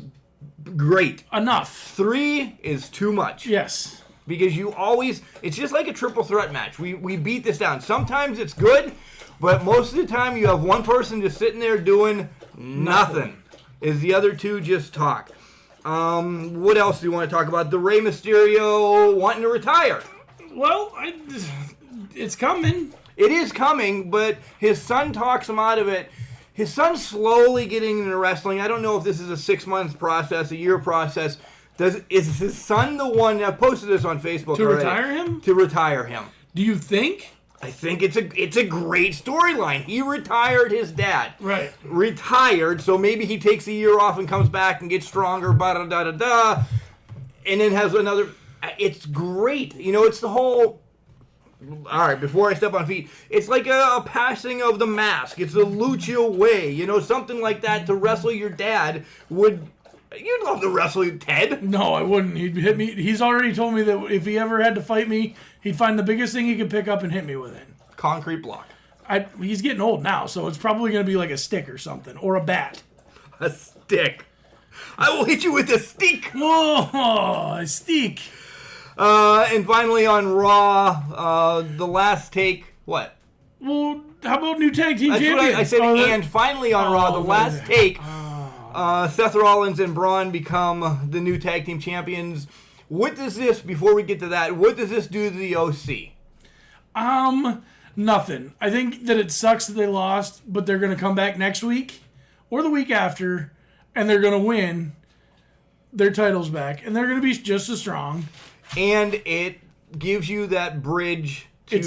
great. Enough. 3 is too much. Yes. Because you always, it's just like a triple threat match. We beat this down. Sometimes it's good, but most of the time you have one person just sitting there doing nothing. Is the other 2 just talk. What else do you want to talk about? The Rey Mysterio wanting to retire. Well, it's coming. It is coming, but his son talks him out of it. His son's slowly getting into wrestling. I don't know if this is a 6-month process, a year process. Is his son the one that posted this on Facebook to already? retire him? To retire him. Do you think? I think it's a great storyline. He retired his dad. Right. Retired, so maybe he takes a year off and comes back and gets stronger, da-da-da-da-da, and then has another... It's great. You know, it's the whole... All right, before I step on feet, it's like a passing of the mask. It's the Lucha way. You know, something like that to wrestle your dad would... You'd love to wrestle Ted. No, I wouldn't. He'd hit me. He's already told me that if he ever had to fight me, he'd find the biggest thing he could pick up and hit me with it. Concrete block. He's getting old now, so it's probably going to be like a stick or something, or a bat. A stick. I will hit you with a stick. Whoa, a stick. And finally on Raw, the last take. What? Well, how about new tag team That's champions? what I said. And finally on Raw, the last take. Seth Rollins and Braun become the new tag team champions. What does this, before we get to that, what does this do to the OC? Nothing. I think that it sucks that they lost, but they're going to come back next week or the week after, and they're going to win their titles back, and they're going to be just as strong. And it gives you that bridge to...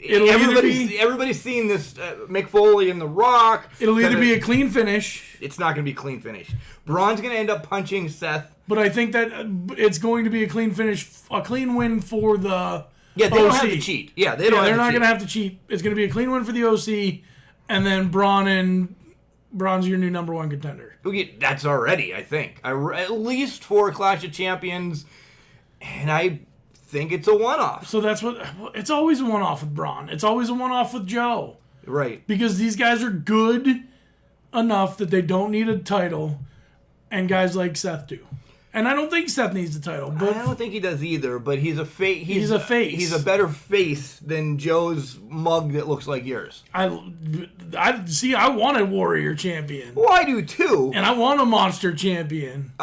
Everybody's seen this, Mick Foley and The Rock. It'll either be a clean finish. It's not going to be a clean finish. Braun's going to end up punching Seth. But I think that it's going to be a clean finish, a clean win for the Yeah, they OC. don't have to cheat. Yeah, they're not going to have to cheat. It's going to be a clean win for the OC, and then Braun's your new number one contender. That's already, I think. At least for Clash of Champions, and I think it's a one-off. So that's what... It's always a one-off with Braun. It's always a one-off with Joe. Right. Because these guys are good enough that they don't need a title, and guys like Seth do. And I don't think Seth needs a title. But I don't think he does either, but he's a face. He's a face. He's a better face than Joe's mug that looks like yours. I want a Warrior champion. Well, I do too. And I want a Monster champion.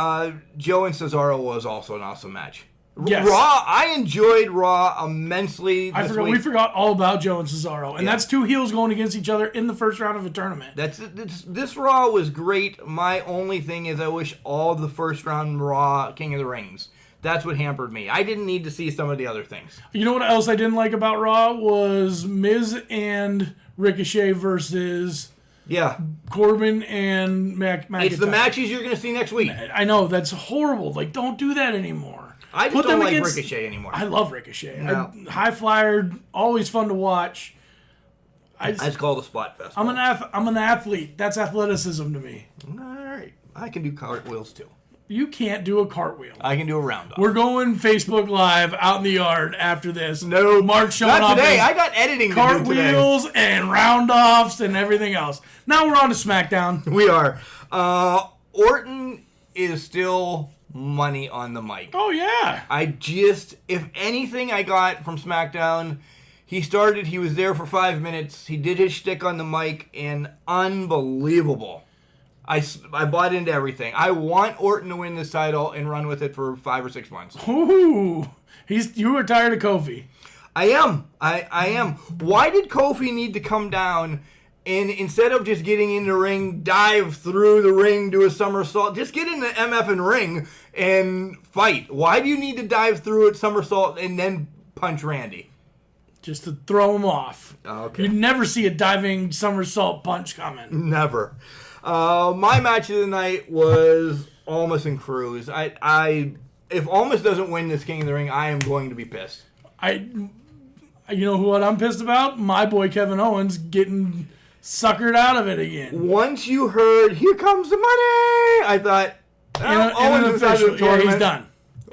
Joe and Cesaro was also an awesome match. Yes. Raw, I enjoyed Raw immensely. We forgot all about Joe and Cesaro, and that's two heels going against each other in the first round of a tournament. This Raw was great. My only thing is I wish all the first round Raw King of the Rings. That's what hampered me. I didn't need to see some of the other things. You know what else I didn't like about Raw was Miz and Ricochet versus Corbin and McIntyre. It's the matches you're going to see next week. I know, that's horrible. Like, don't do that anymore. I just don't like Ricochet anymore. I love Ricochet. No. High flyer, always fun to watch. It's called a spot fest. I'm an athlete. That's athleticism to me. All right. I can do cartwheels too. You can't do a cartwheel. I can do a roundoff. We're going Facebook Live out in the yard after this. No. Mark's showing not off today. I got editing to do today. Cartwheels and roundoffs and everything else. Now we're on to Smackdown. We are. Orton is still... money on the mic. Oh, yeah. If anything I got from SmackDown, he was there for 5 minutes, he did his shtick on the mic, and unbelievable. I bought into everything. I want Orton to win this title and run with it for 5 or 6 months. Ooh. You were tired of Kofi. I am. I am. Why did Kofi need to come down and instead of just getting in the ring, dive through the ring, do a somersault, just get in the MFing ring and fight? Why do you need to dive through it, somersault, and then punch Randy? Just to throw him off. Oh, okay. You never see a diving somersault punch coming. Never. My match of the night was Almas and Cruz. If Almas doesn't win this King of the Ring, I am going to be pissed. You know what I'm pissed about? My boy Kevin Owens getting suckered out of it again. Once you heard, "Here comes the money," I thought, Owens is out of the tournament. He's done.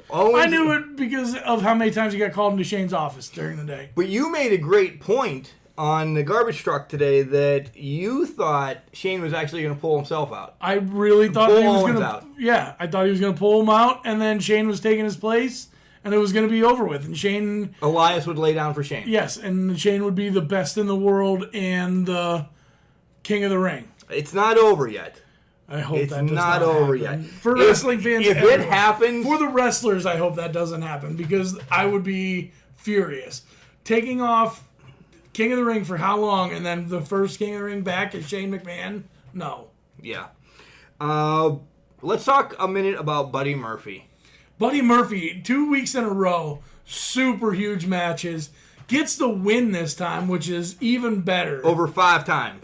Owens, I knew it because of how many times he got called into Shane's office during the day. But you made a great point on the garbage truck today that you thought Shane was actually going to pull himself out. I really thought he was going to. Yeah, I thought he was going to pull him out, and then Shane was taking his place, and it was going to be over with. And Elias would lay down for Shane. Yes, and Shane would be the best in the world and the King of the Ring. It's not over yet. I hope it's that does not over yet. For wrestling fans, if it happens, for the wrestlers, I hope that doesn't happen because I would be furious. Taking off King of the Ring for how long, and then the first King of the Ring back is Shane McMahon? No. Yeah. Let's talk a minute about Buddy Murphy. Buddy Murphy, 2 weeks in a row, super huge matches. Gets the win this time, which is even better. Over five-time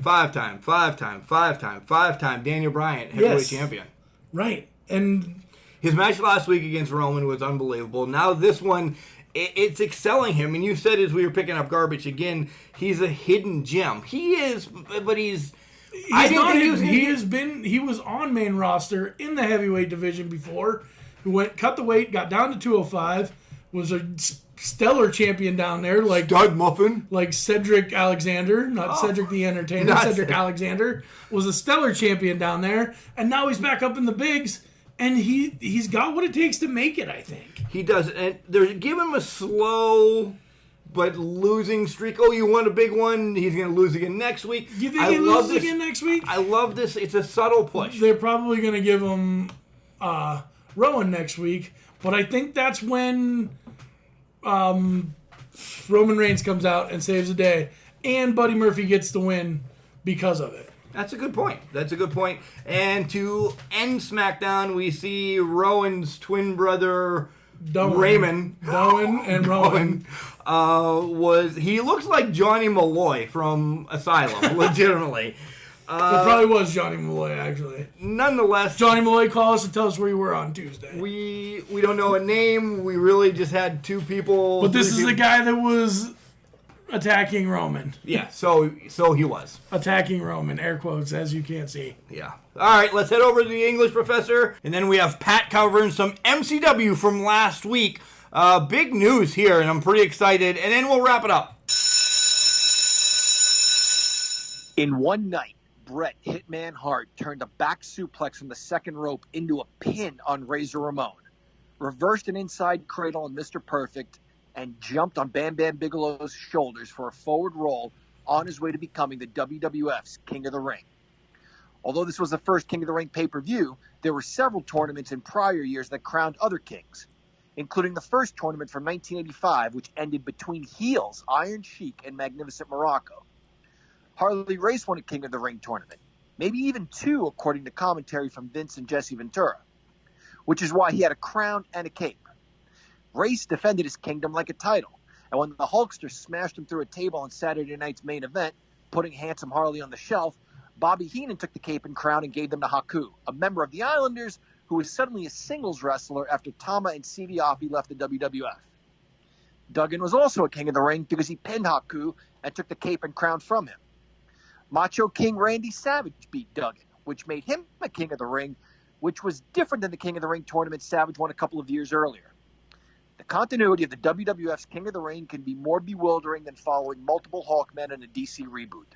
Daniel Bryan heavyweight champion. Right. And his match last week against Roman was unbelievable. Now this one, it's excelling him. And you said as we were picking up garbage again, he's a hidden gem. He is, but he's not hidden. He was on main roster in the heavyweight division before. He cut the weight, got down to 205, was a stellar champion down there, like Stud Muffin, like Cedric Alexander, not Cedric the Entertainer. Cedric Alexander was a stellar champion down there, and now he's back up in the bigs, and he's got what it takes to make it. I think he does, and they're giving him a slow but losing streak. Oh, you won a big one. He's going to lose again next week. You think he loses again next week? I love this. It's a subtle push. They're probably going to give him Rowan next week, but I think that's when Roman Reigns comes out and saves the day, and Buddy Murphy gets the win because of it. That's a good point. And to end SmackDown, we see Rowan's twin brother, Raymond. Bowen and Rowan. He looks like Johnny Malloy from Asylum, legitimately. It probably was Johnny Malloy, actually. Nonetheless, Johnny Malloy, call us and tell us where you were on Tuesday. We don't know a name. We really just had two people. But this is the guy that was attacking Roman. Yeah, so he was. Attacking Roman, air quotes, as you can't see. Yeah. All right, let's head over to the English professor. And then we have Pat covering some MCW from last week. Big news here, and I'm pretty excited. And then we'll wrap it up. In one night, Bret Hitman Hart turned a back suplex from the second rope into a pin on Razor Ramon, reversed an inside cradle on Mr. Perfect, and jumped on Bam Bam Bigelow's shoulders for a forward roll on his way to becoming the WWF's King of the Ring. Although this was the first King of the Ring pay-per-view, there were several tournaments in prior years that crowned other kings, including the first tournament from 1985, which ended between heels Iron Sheik and Magnificent Morocco. Harley Race won a King of the Ring tournament, maybe even two according to commentary from Vince and Jesse Ventura, which is why he had a crown and a cape. Race defended his kingdom like a title, and when the Hulkster smashed him through a table on Saturday night's main event, putting Handsome Harley on the shelf, Bobby Heenan took the cape and crown and gave them to Haku, a member of the Islanders who was suddenly a singles wrestler after Tama and Stevie Aoki left the WWF. Duggan was also a King of the Ring because he pinned Haku and took the cape and crown from him. Macho King Randy Savage beat Duggan, which made him a King of the Ring, which was different than the King of the Ring tournament Savage won a couple of years earlier. The continuity of the WWF's King of the Ring can be more bewildering than following multiple Hawkmen in a DC reboot.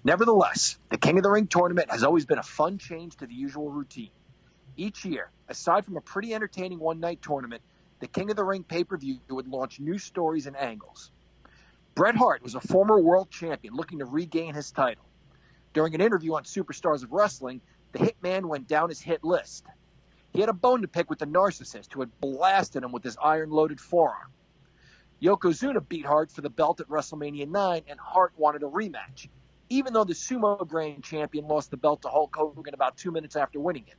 Nevertheless, the King of the Ring tournament has always been a fun change to the usual routine. Each year, aside from a pretty entertaining one-night tournament, the King of the Ring pay-per-view would launch new stories and angles. Bret Hart was a former world champion looking to regain his title. During an interview on Superstars of Wrestling, the Hitman went down his hit list. He had a bone to pick with the narcissist who had blasted him with his iron-loaded forearm. Yokozuna beat Hart for the belt at WrestleMania 9, and Hart wanted a rematch, even though the Sumo Grand Champion lost the belt to Hulk Hogan about 2 minutes after winning it.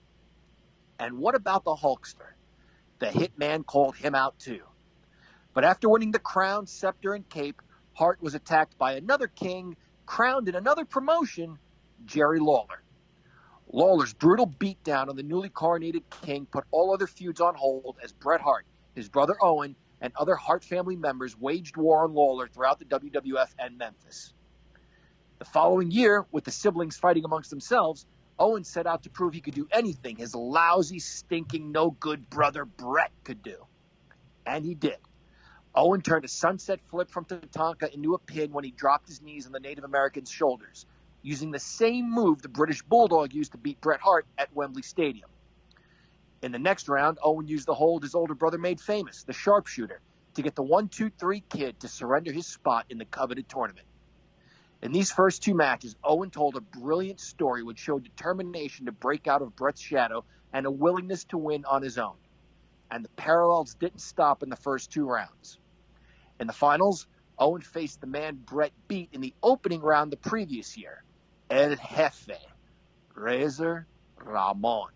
And what about the Hulkster? The Hitman called him out too. But after winning the crown, scepter, and cape, Hart was attacked by another king, crowned in another promotion, Jerry Lawler. Lawler's brutal beatdown on the newly coronated king put all other feuds on hold as Bret Hart, his brother Owen, and other Hart family members waged war on Lawler throughout the WWF and Memphis. The following year, with the siblings fighting amongst themselves, Owen set out to prove he could do anything his lousy, stinking, no-good brother Bret could do. And he did. Owen turned a sunset flip from Tatanka into a pin when he dropped his knees on the Native American's shoulders, using the same move the British Bulldog used to beat Bret Hart at Wembley Stadium. In the next round, Owen used the hold his older brother made famous, the sharpshooter, to get the 1-2-3 Kid to surrender his spot in the coveted tournament. In these first two matches, Owen told a brilliant story which showed determination to break out of Bret's shadow and a willingness to win on his own. And the parallels didn't stop in the first two rounds. In the finals, Owen faced the man Bret beat in the opening round the previous year, El Jefe, Razor Ramon.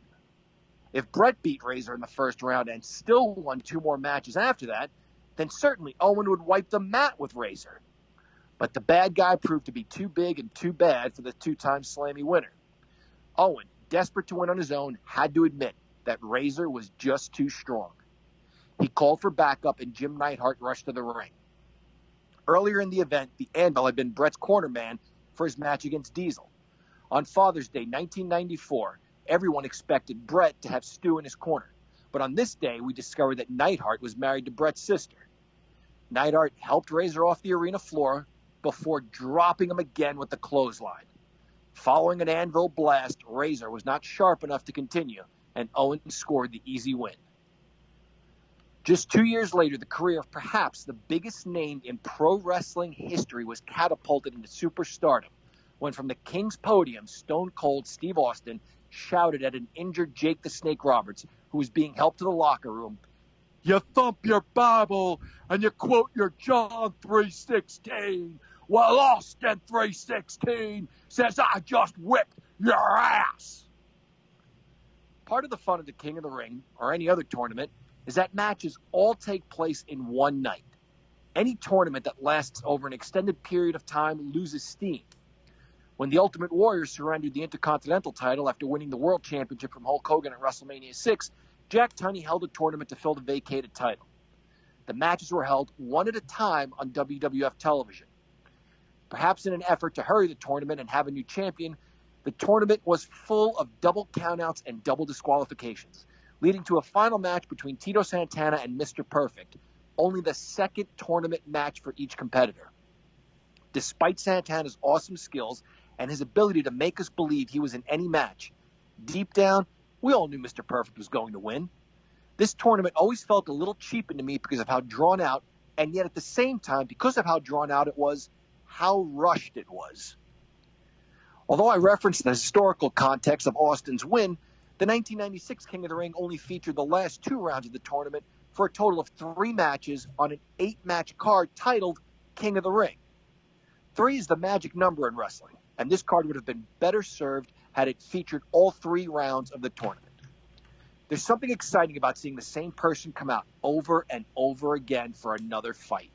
If Bret beat Razor in the first round and still won two more matches after that, then certainly Owen would wipe the mat with Razor. But the bad guy proved to be too big and too bad for the two-time Slammy winner. Owen, desperate to win on his own, had to admit that Razor was just too strong. He called for backup, and Jim Neidhart rushed to the ring. Earlier in the event, the Anvil had been Bret's corner man for his match against Diesel. On Father's Day 1994, everyone expected Bret to have Stu in his corner. But on this day, we discovered that Neidhart was married to Bret's sister. Neidhart helped Razor off the arena floor before dropping him again with the clothesline. Following an Anvil blast, Razor was not sharp enough to continue, and Owen scored the easy win. Just 2 years later, the career of perhaps the biggest name in pro wrestling history was catapulted into superstardom when from the King's podium, Stone Cold Steve Austin shouted at an injured Jake the Snake Roberts, who was being helped to the locker room, "You thump your Bible and you quote your John 3:16, while Austin 3:16 says I just whipped your ass." Part of the fun of the King of the Ring, or any other tournament, is that matches all take place in one night. Any tournament that lasts over an extended period of time loses steam. When the Ultimate Warrior surrendered the Intercontinental title after winning the World Championship from Hulk Hogan at WrestleMania 6, Jack Tunney held a tournament to fill the vacated title. The matches were held one at a time on WWF television. Perhaps in an effort to hurry the tournament and have a new champion, the tournament was full of double countouts and double disqualifications, leading to a final match between Tito Santana and Mr. Perfect, only the second tournament match for each competitor. Despite Santana's awesome skills and his ability to make us believe he was in any match, deep down, we all knew Mr. Perfect was going to win. This tournament always felt a little cheapened to me because of how drawn out, and yet at the same time, because of how drawn out it was, how rushed it was. Although I referenced the historical context of Austin's win, the 1996 King of the Ring only featured the last 2 rounds of the tournament for a total of 3 matches on an 8-match card titled King of the Ring. 3 is the magic number in wrestling, and this card would have been better served had it featured all 3 rounds of the tournament. There's something exciting about seeing the same person come out over and over again for another fight.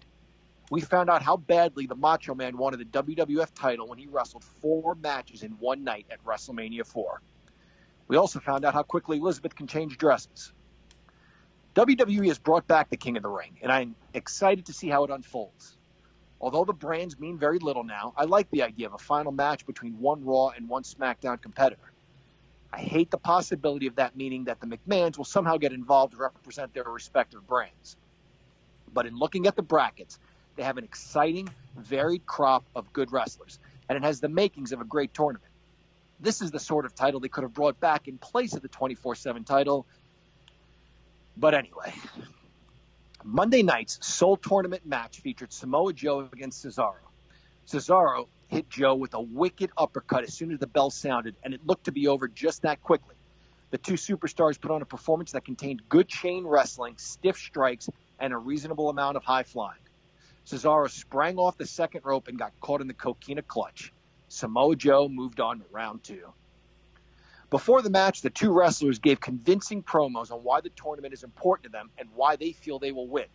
We found out how badly the Macho Man wanted the WWF title when he wrestled 4 matches in one night at WrestleMania 4. We also found out how quickly Elizabeth can change dresses. WWE has brought back the King of the Ring, and I'm excited to see how it unfolds. Although the brands mean very little now, I like the idea of a final match between one Raw and one SmackDown competitor. I hate the possibility of that meaning that the McMahons will somehow get involved to represent their respective brands. But in looking at the brackets, they have an exciting, varied crop of good wrestlers, and it has the makings of a great tournament. This is the sort of title they could have brought back in place of the 24/7 title. But anyway, Monday night's sole tournament match featured Samoa Joe against Cesaro. Cesaro hit Joe with a wicked uppercut as soon as the bell sounded, and it looked to be over just that quickly. The two superstars put on a performance that contained good chain wrestling, stiff strikes, and a reasonable amount of high flying. Cesaro sprang off the second rope and got caught in the coquina clutch. Samoa Joe moved on to round 2. Before the match, the two wrestlers gave convincing promos on why the tournament is important to them and why they feel they will win.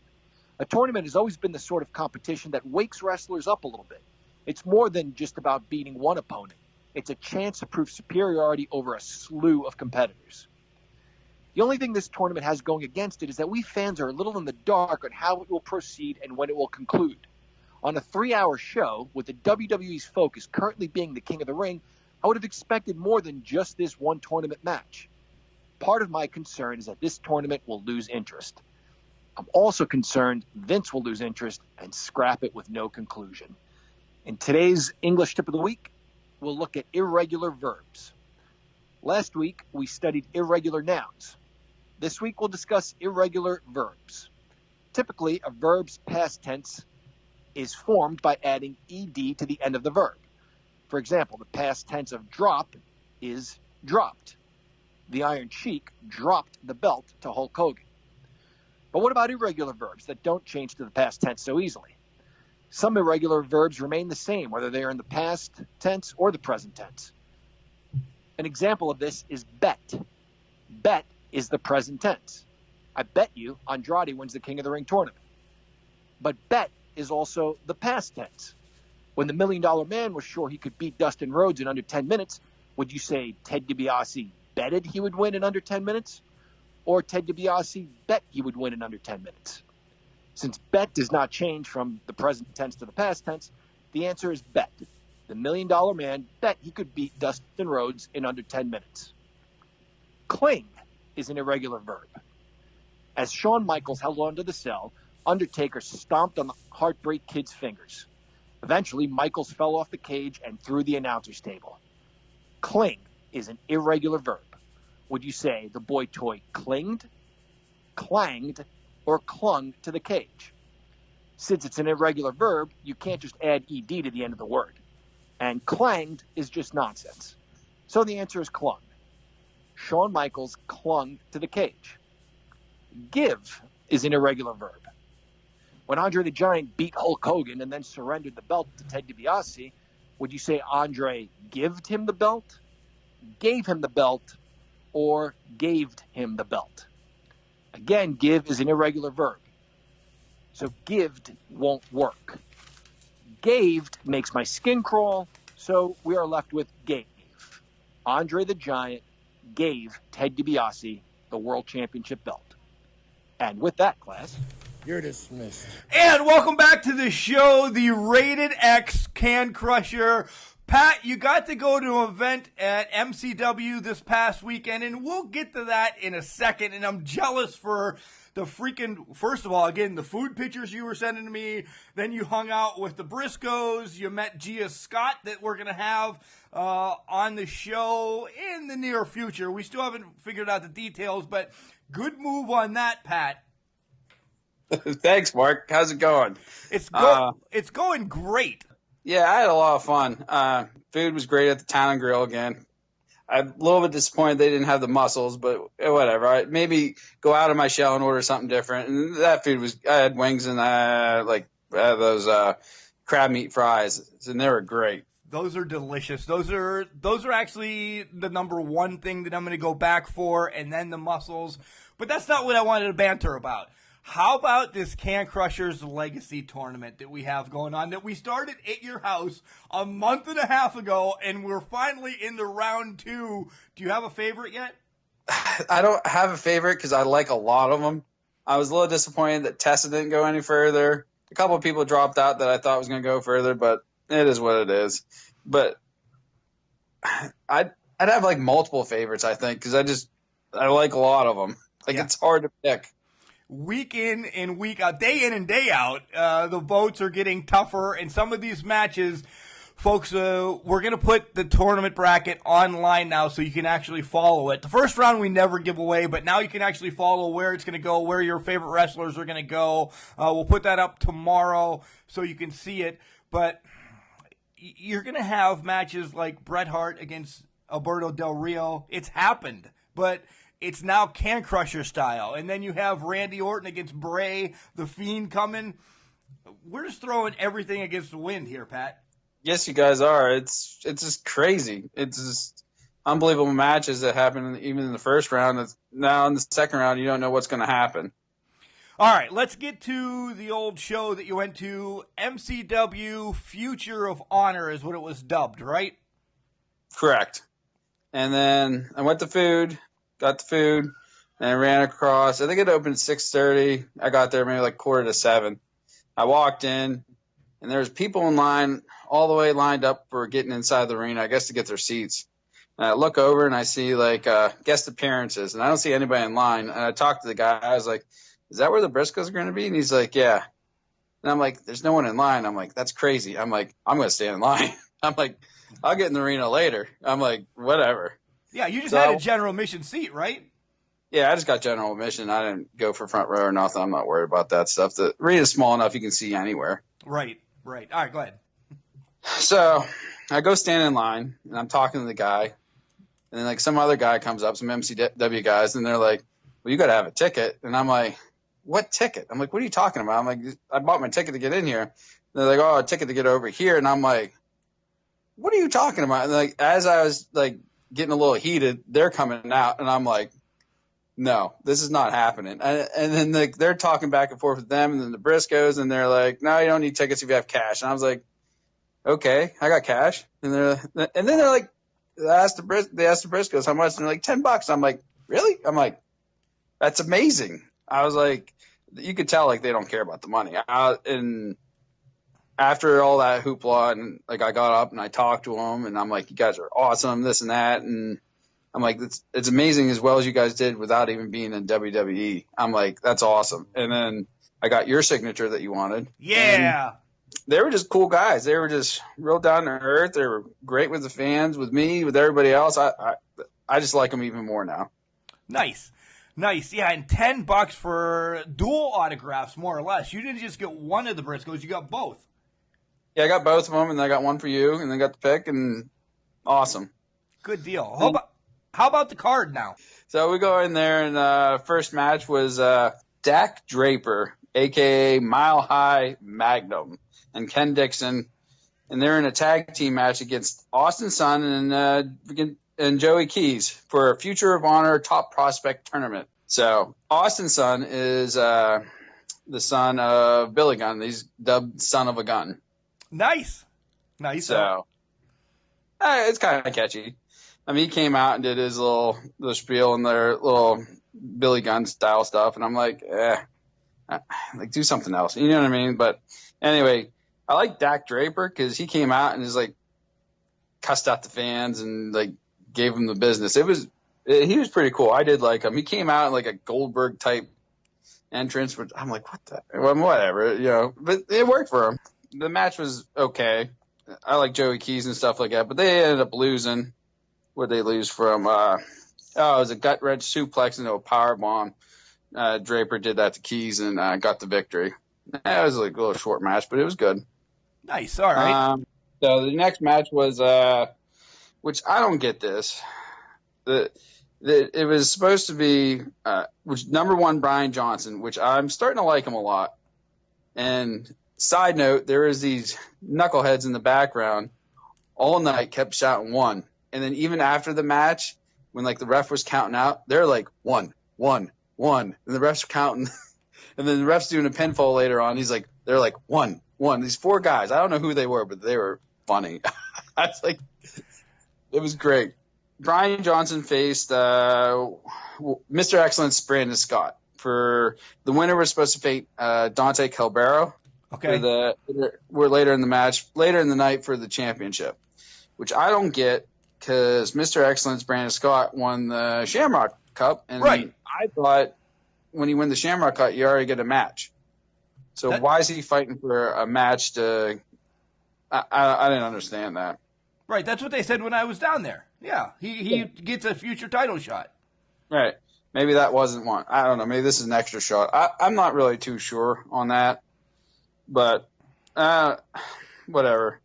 A tournament has always been the sort of competition that wakes wrestlers up a little bit. It's more than just about beating one opponent. It's a chance to prove superiority over a slew of competitors. The only thing this tournament has going against it is that we fans are a little in the dark on how it will proceed and when it will conclude. On a 3-hour show, with the WWE's focus currently being the King of the Ring, I would have expected more than just this one tournament match. Part of my concern is that this tournament will lose interest. I'm also concerned Vince will lose interest and scrap it with no conclusion. In today's English Tip of the Week, we'll look at irregular verbs. Last week, we studied irregular nouns. This week, we'll discuss irregular verbs. Typically, a verb's past tense is formed by adding ed to the end of the verb. For example, the past tense of drop is dropped. The Iron Sheik dropped the belt to Hulk Hogan. But what about irregular verbs that don't change to the past tense so easily? Some irregular verbs remain the same, whether they are in the past tense or the present tense. An example of this is bet. Bet is the present tense. I bet you Andrade wins the King of the Ring tournament. But bet is also the past tense. When the $1 Million Man was sure he could beat Dustin Rhodes in under 10 minutes, would you say Ted DiBiase betted he would win in under 10 minutes? Or Ted DiBiase bet he would win in under 10 minutes? Since bet does not change from the present tense to the past tense, the answer is bet. The $1 Million Man bet he could beat Dustin Rhodes in under 10 minutes. Cling is an irregular verb. As Shawn Michaels held onto the cell, Undertaker stomped on the Heartbreak Kid's fingers. Eventually, Michaels fell off the cage and through the announcer's table. Cling is an irregular verb. Would you say the boy toy clinged, clanged, or clung to the cage? Since it's an irregular verb, you can't just add ed to the end of the word. And clanged is just nonsense. So the answer is clung. Shawn Michaels clung to the cage. Give is an irregular verb. When Andre the Giant beat Hulk Hogan and then surrendered the belt to Ted DiBiase, would you say Andre gived him the belt, gave him the belt, or gaved him the belt? Again, give is an irregular verb. So gived won't work. Gaved makes my skin crawl, so we are left with gave. Andre the Giant gave Ted DiBiase the World Championship belt. And with that, class, you're dismissed. And welcome back to the show, the Rated X Can Crusher. Pat, you got to go to an event at MCW this past weekend, and we'll get to that in a second. And I'm jealous for the freaking, first of all, again, the food pictures you were sending to me. Then you hung out with the Briscoes. You met Gia Scott that we're going to have on the show in the near future. We still haven't figured out the details, but good move on that, Pat. Thanks, Mark. How's it going? It's going great. Yeah, I had a lot of fun. Food was great at the Town and Grill again. I'm a little bit disappointed they didn't have the mussels, but whatever. Maybe go out of my shell and order something different. And that food was, I had wings and those crab meat fries, and they were great. Those are delicious. Those are actually the number one thing that I'm going to go back for, and then the mussels. But that's not what I wanted to banter about. How about this Can Crushers Legacy Tournament that we have going on that we started at your house a month and a half ago, and we're finally into round 2. Do you have a favorite yet? I don't have a favorite because I like a lot of them. I was a little disappointed that Tessa didn't go any further. A couple of people dropped out that I thought was going to go further, but it is what it is. But I'd have like multiple favorites, I think, because I like a lot of them. It's hard to pick. Week in and week out, day in and day out, the votes are getting tougher. And some of these matches, folks, we're going to put the tournament bracket online now so you can actually follow it. The first round we never give away, but now you can actually follow where it's going to go, where your favorite wrestlers are going to go. We'll put that up tomorrow so you can see it. But you're going to have matches like Bret Hart against Alberto Del Rio. It's happened, but it's now Can Crusher style. And then you have Randy Orton against Bray, The Fiend coming. We're just throwing everything against the wind here, Pat. Yes, you guys are. It's just crazy. It's just unbelievable matches that happen even in the first round. It's now in the second round, you don't know what's going to happen. All right, let's get to the old show that you went to. MCW Future of Honor is what it was dubbed, right? Correct. And then I went to food, got the food, and I ran across. I think it opened at 6:30. I got there maybe like 6:45. I walked in, and there was people in line all the way lined up for getting inside the arena, I guess to get their seats. And I look over, and I see like guest appearances, and I don't see anybody in line. And I talked to the guy. I was like, is that where the Briscoes are going to be? And he's like, yeah. And I'm like, there's no one in line. I'm like, that's crazy. I'm like, I'm going to stay in line. I'm like, I'll get in the arena later. I'm like, whatever. Yeah, you just had a general admission seat, right? Yeah, I just got general admission. I didn't go for front row or nothing. I'm not worried about that stuff. The arena's small enough you can see anywhere. Right. All right, go ahead. So I go stand in line, and I'm talking to the guy. And then like some other guy comes up, some MCW guys, and they're like, well, you got to have a ticket. And I'm like, what ticket? I'm like, what are you talking about? I'm like, I bought my ticket to get in here. And they're like, oh, a ticket to get over here. And I'm like, what are you talking about? And like, as I was like getting a little heated, they're coming out, and I'm like, no, this is not happening. And then they're talking back and forth with them, and then the Briscoes, and they're like, no, you don't need tickets if you have cash. And I was like, okay, I got cash. And then they're like, they asked the Briscoes how much, and they're like, $10. I'm like, really? I'm like, that's amazing. I was like, you could tell like they don't care about the money. And after all that hoopla, and like I got up and I talked to them, and I'm like, you guys are awesome, this and that, and I'm like, it's amazing as well as you guys did without even being in WWE. I'm like, that's awesome. And then I got your signature that you wanted. Yeah. And they were just cool guys. They were just real down to earth. They were great with the fans, with me, with everybody else. I just like them even more now. Nice. Yeah, and $10 for dual autographs, more or less. You didn't just get one of the Briscoes, you got both. Yeah, I got both of them, and I got one for you, and then got the pick, and awesome. Good deal. How about the card now? So we go in there, and first match was Dak Draper, a.k.a. Mile High Magnum, and Ken Dixon, and they're in a tag team match against Austin Sun and Joey Keys for a Future of Honor Top Prospect Tournament. So Austin Sun is the son of Billy Gunn. He's dubbed Son of a Gun. Nice. So it's kind of catchy. I mean, he came out and did his little spiel and their little Billy Gunn style stuff, and I'm like, like do something else. You know what I mean? But anyway, I like Dak Draper because he came out and is like cussed out the fans and like gave him the business. He was pretty cool. I did like him. He came out in like a Goldberg type entrance, which I'm like, what the? Well, whatever, you know. But it worked for him. The match was okay. I like Joey Keys and stuff like that, but they ended up losing. Where'd they lose from? It was a gut wrench suplex into a power bomb. Draper did that to Keys and got the victory. It was like a little short match, but it was good. Nice. All right. So the next match was, which I don't get this. It was supposed to be, which number one, Brian Johnson, which I'm starting to like him a lot. And side note, there was these knuckleheads in the background all night kept shouting one. And then even after the match, when like the ref was counting out, they're like one. And the ref's counting. And then the ref's doing a pinfall later on. They're like one. These four guys. I don't know who they were, but they were funny. I was like, it was great. Brian Johnson faced Mr. Excellence, Brandon Scott. For the winner was supposed to face Dante Calbero. Okay. We're later in the night for the championship, which I don't get because Mr. Excellence, Brandon Scott won the Shamrock Cup, and right. I thought when you win the Shamrock Cup, you already get a match. So why is he fighting for a match to? I didn't understand that. Right, that's what they said when I was down there. Yeah, he gets a future title shot. Right. Maybe that wasn't one. I don't know. Maybe this is an extra shot. I'm not really too sure on that. But whatever.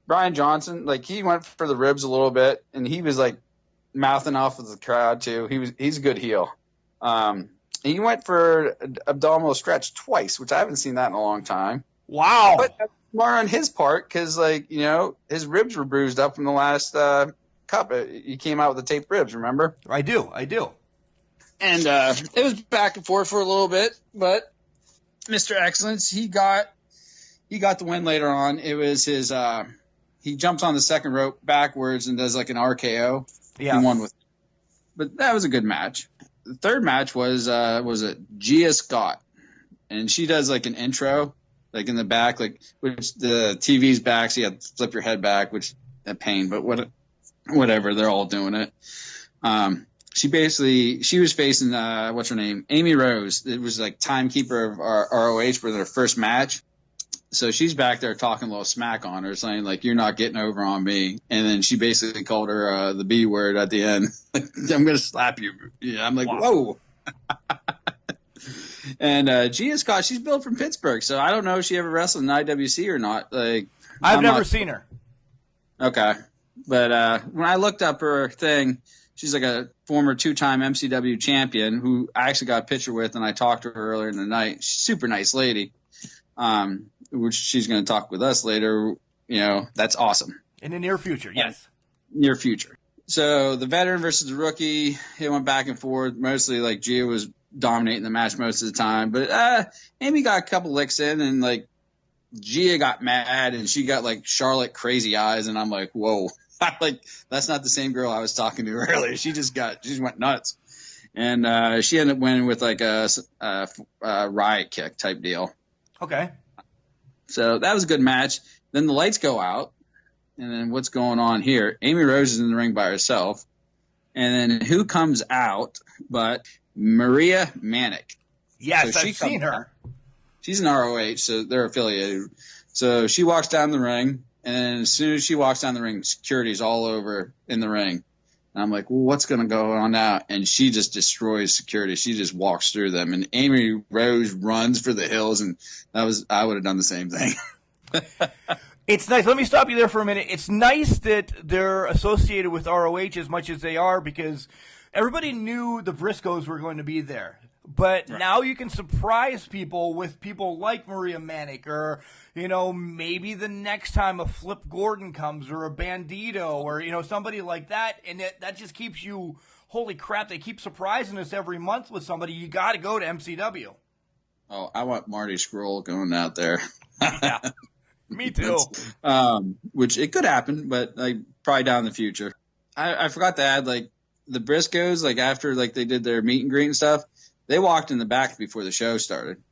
Brian Johnson, like he went for the ribs a little bit, and he was like mouthing off with the crowd too. He's a good heel. He went for abdominal stretch twice, which I haven't seen that in a long time. Wow. But that's more on his part because, like, you know, his ribs were bruised up from the last cup. He came out with the taped ribs, remember? I do. And it was back and forth for a little bit, but Mr. Excellence, he got the win later on. It was his he jumps on the second rope backwards and does like an RKO. Yeah. He won with. But that was a good match. The third match was it Gia Scott, and she does like an intro, like in the back, like which the TV's back, so you have to flip your head back, which a pain, but whatever, they're all doing it. She was facing what's her name, Amy Rose. It was like timekeeper of ROH for their first match. So she's back there talking a little smack on her, saying like, "You're not getting over on me." And then she basically called her the B word at the end. "I'm gonna slap you." Yeah, I'm like, wow. Whoa. And Gia Scott, she's built from Pittsburgh, so I don't know if she ever wrestled in IWC or not. Like, I've never seen her. Okay, but when I looked up her thing, she's like a former 2-time MCW champion who I actually got a picture with, and I talked to her earlier in the night. She's a super nice lady. Which she's going to talk with us later. You know, that's awesome. In the near future, yes. Near future. So the veteran versus the rookie, it went back and forth. Mostly like Gia was dominating the match most of the time, but Amy got a couple licks in, and like Gia got mad, and she got like Charlotte crazy eyes, and I'm like, whoa, like that's not the same girl I was talking to earlier. She just went nuts, and she ended up winning with like a riot kick type deal. Okay. So that was a good match. Then the lights go out. And then what's going on here? Amy Rose is in the ring by herself. And then who comes out but Maria Manic? Yes, So I've seen her. She's an ROH, so they're affiliated. So she walks down the ring, and as soon as she walks down the ring, security's all over in the ring. And I'm like, well, what's going to go on now? And she just destroys security. She just walks through them. And Amy Rose runs for the hills, and I would have done the same thing. It's nice. Let me stop you there for a minute. It's nice that they're associated with ROH as much as they are, because everybody knew the Briscoes were going to be there. But now you can surprise people with people like Maria Manic, or, maybe the next time a Flip Gordon comes, or a Bandito, or, somebody like that. And that just keeps you, holy crap, they keep surprising us every month with somebody. You got to go to MCW. Oh, I want Marty Scurll going out there. Yeah. Me too. Which it could happen, but like probably down in the future. I forgot to add, like the Briscoes, like after like they did their meet and greet and stuff, they walked in the back before the show started.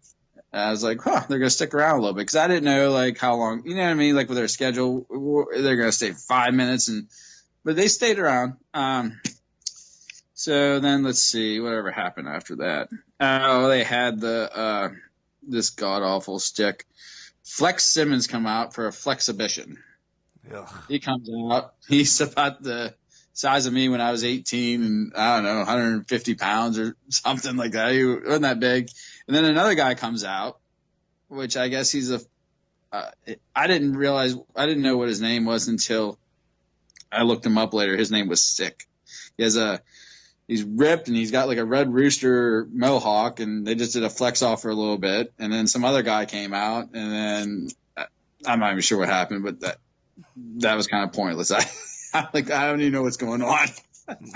I was like, they're gonna stick around a little bit, because I didn't know like how long. You know what I mean? Like with their schedule, they're gonna stay 5 minutes, but they stayed around. So then let's see whatever happened after that. Oh, they had the this god awful stick. Flex Simmons come out for a Flexibition. Ugh. He comes out. He's about the size of me when I was 18, and I don't know, 150 pounds or something like that. He wasn't that big. And then another guy comes out, which I guess he's I didn't know what his name was until I looked him up later. His name was Sick. He's ripped, and he's got like a Red Rooster mohawk, and they just did a flex off for a little bit. And then some other guy came out, and then I'm not even sure what happened, but that was kind of pointless. I don't even know what's going on.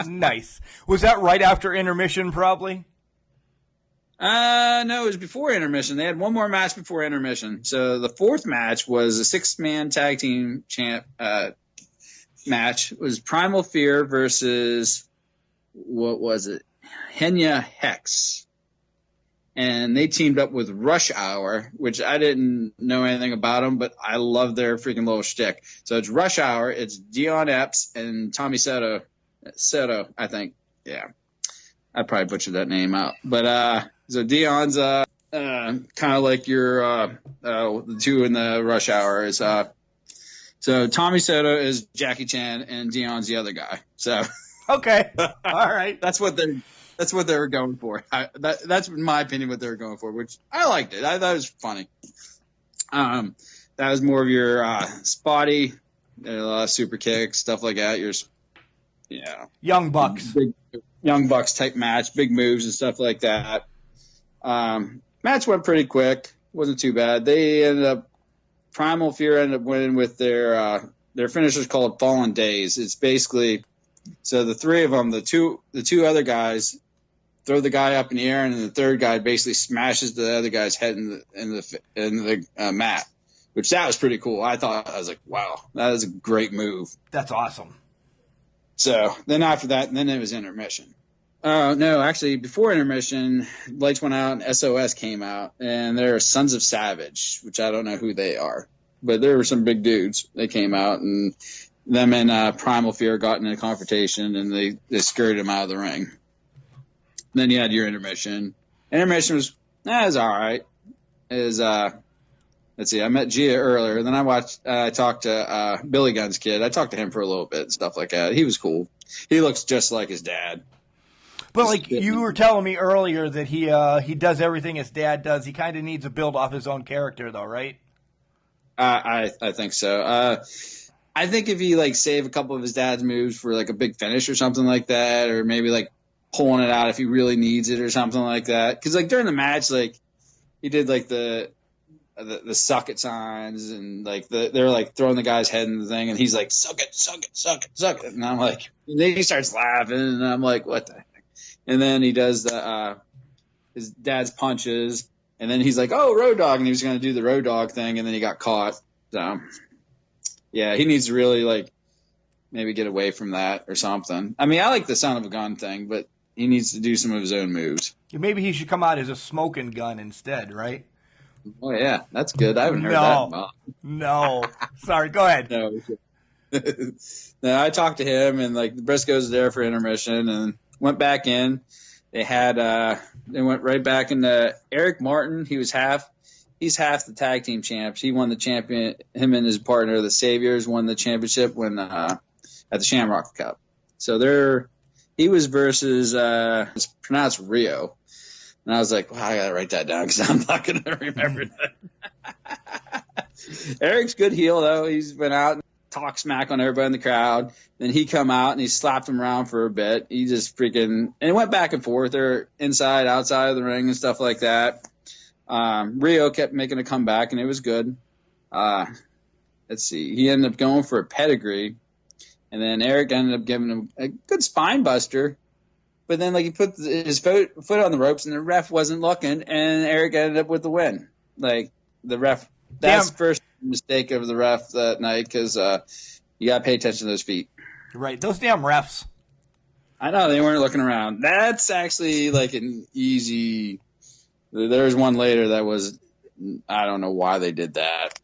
Nice. Was that right after intermission, probably? No, it was before intermission. They had one more match before intermission. So the fourth match was a 6-man tag team match. It was Primal Fear versus, what was it? Henya Hex. And they teamed up with Rush Hour, which I didn't know anything about them, but I love their freaking little shtick. So it's Rush Hour, it's Dion Epps and Tommy Soto, I think. Yeah. I probably butchered that name out. But so Dion's kind of like your the two in the Rush Hour is so Tommy Soto is Jackie Chan and Dion's the other guy. So okay. All right. That's what they were going for. That's in my opinion what they were going for, which I liked it. I thought it was funny. That was more of your spotty, a lot of super kicks, stuff like that. Young Bucks. Big Young Bucks type match, big moves and stuff like that. Match went pretty quick. Wasn't too bad. They ended up, Primal Fear ended up winning with their finisher's called Fallen Days. It's basically, so the three of them, the two other guys throw the guy up in the air, and then the third guy basically smashes the other guy's head in the mat, which that was pretty cool. I was like, wow, that is a great move. That's awesome. So then after that, then it was intermission. No, actually before intermission, lights went out and SOS came out, and they're Sons of Savage, which I don't know who they are, but there were some big dudes. They came out, and them and Primal Fear got in a confrontation, and they skirted him out of the ring. Then you had your intermission. Intermission was all right. Let's see, I met Gia earlier. Then I talked to Billy Gunn's kid. I talked to him for a little bit and stuff like that. He was cool. He looks just like his dad. But like you were telling me earlier that he does everything his dad does. He kind of needs to build off his own character, though, right? I think so. I think if he like save a couple of his dad's moves for like a big finish or something like that, or maybe like pulling it out if he really needs it or something like that. Because like during the match, like he did like the the suck it signs, and like they're like throwing the guy's head in the thing, and he's like, suck it, suck it, suck it, suck it. And I'm like, and then he starts laughing, and I'm like, what the heck? And then he does his dad's punches, and then he's like, oh, Road Dog, and he was going to do the Road Dog thing, and then he got caught. So yeah, he needs to really like maybe get away from that or something. I mean, I like the son of a gun thing, but he needs to do some of his own moves. Maybe he should come out as a smoking gun instead, right? Oh yeah, that's good. I haven't heard that. About. No, sorry. Go ahead. No. No, I talked to him, and like the Briscoes there for intermission, and went back in. They had they went right back into Eric Martin. He's half the tag team champs. He won the champion. Him and his partner, the Saviors, won the championship when at the Shamrock Cup. So he was versus it's pronounced Rio. And I was like, wow, I got to write that down because I'm not going to remember that. Eric's good heel, though. He's been out and talked smack on everybody in the crowd. Then he come out and he slapped him around for a bit. He just and it went back and forth. They're inside, outside of the ring and stuff like that. Rio kept making a comeback, and it was good. Let's see. He ended up going for a pedigree. And then Eric ended up giving him a good spine buster. But then, like, he put his foot on the ropes, and the ref wasn't looking, and Eric ended up with the win. Like, the ref, that's the first mistake of the ref that night, because you got to pay attention to those feet. Right. Those damn refs. I know, they weren't looking around. That's actually, like, an easy – there was one later that was – I don't know why they did that.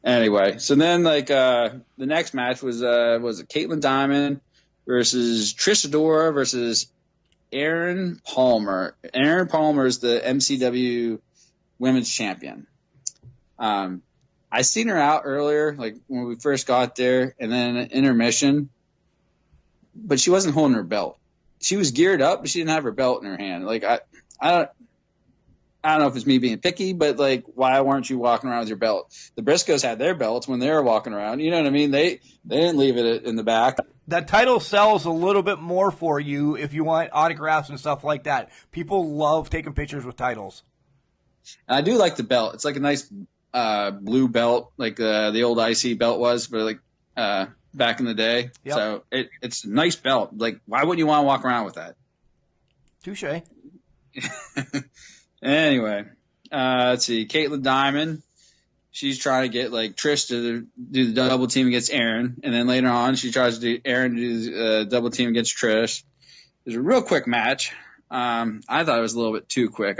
Anyway, so then, like, the next match was Caitlin Diamond versus Trish Adora versus Aaron Palmer. Aaron Palmer is the MCW Women's Champion. I seen her out earlier, like when we first got there, and then intermission, but she wasn't holding her belt. She was geared up, but she didn't have her belt in her hand. Like I don't know if it's me being picky, but like, why weren't you walking around with your belt? The Briscoes had their belts when they were walking around. You know what I mean? They didn't leave it in the back. That title sells a little bit more for you if you want autographs and stuff like that. People love taking pictures with titles. And I do like the belt. It's like a nice blue belt, like the old IC belt was, but like back in the day. Yep. So it's a nice belt. Like, why wouldn't you want to walk around with that? Touche. Anyway, let's see. Caitlin Diamond, she's trying to get like Trish to do the double team against Aaron, and then later on she tries to do Aaron to do the double team against Trish. It was a real quick match. I thought it was a little bit too quick.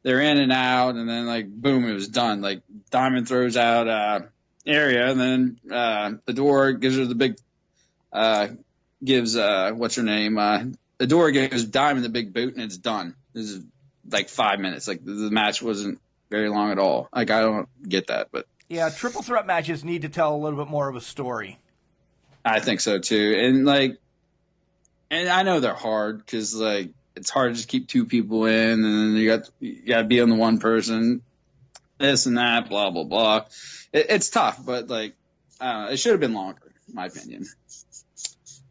They're in and out, and then like boom, it was done. Like Diamond throws out Area, and then Adora gives her the big what's her name? Adora gives Diamond the big boot, and it's done. This is like 5 minutes. Like the match wasn't very long at all. Like I don't get that, but yeah, triple threat matches need to tell a little bit more of a story. I think so too. And I know they're hard because like it's hard to just keep two people in, and then you got to be on the one person, this and that, blah blah blah. It's tough, but like it should have been longer, in my opinion.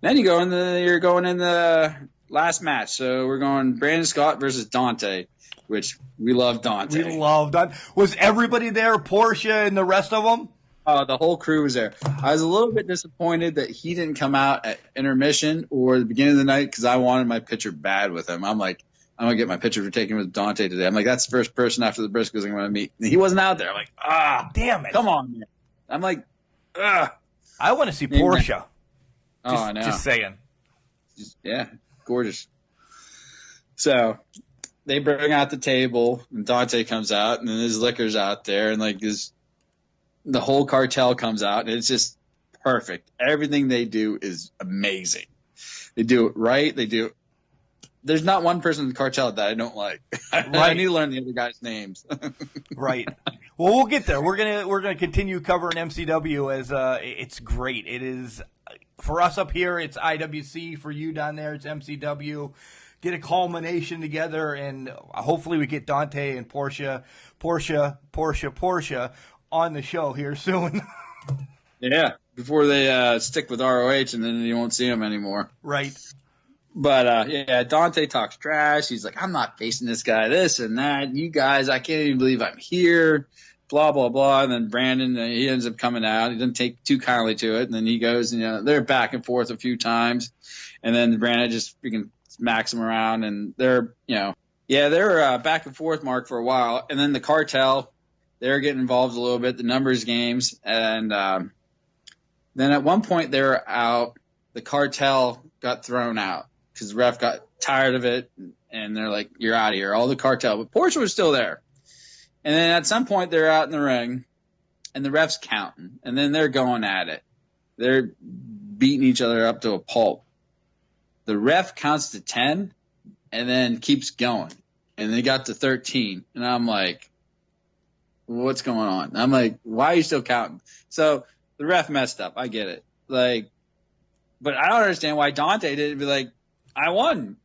Then you're going in the last match. So we're going Brandon Scott versus Dante, which we love Dante. We love Dante. Was everybody there, Portia and the rest of them? The whole crew was there. I was a little bit disappointed that he didn't come out at intermission or the beginning of the night because I wanted my picture bad with him. I'm like, I'm going to get my picture taken with Dante today. I'm like, that's the first person after the Briscoes I'm going to meet. And he wasn't out there. I'm like, damn it. Come on, man. I'm like, I want to see Portia. I know. Just saying. Yeah, gorgeous. So they bring out the table, and Dante comes out, and then his liquor's out there, and like the whole cartel comes out, and it's just perfect. Everything they do is amazing. They do it right. There's not one person in the cartel that I don't like. Right. I need to learn the other guys' names. Right. Well, we'll get there. We're gonna continue covering MCW as it's great. It is for us up here. It's IWC. For you down there, it's MCW. Get a culmination together, and hopefully we get Dante and Portia on the show here soon. Yeah, before they stick with ROH, and then you won't see them anymore. Right. But yeah, Dante talks trash. He's like, I'm not facing this guy, this and that. You guys, I can't even believe I'm here. Blah, blah, blah. And then Brandon, he ends up coming out. He doesn't take too kindly to it. And then he goes, they're back and forth a few times. And then Brandon just freaking smacks him around. And they're, they're back and forth, Mark, for a while. And then the cartel, they're getting involved a little bit, the numbers games. And then at one point they were out. The cartel got thrown out because the ref got tired of it. And they're like, you're out of here, all the cartel. But Porsche was still there. And then at some point they're out in the ring, and the ref's counting, and then they're going at it. They're beating each other up to a pulp. The ref counts to 10 and then keeps going, and they got to 13. And I'm like, what's going on? And I'm like, why are you still counting? So the ref messed up. I get it. But I don't understand why Dante didn't be like, I won.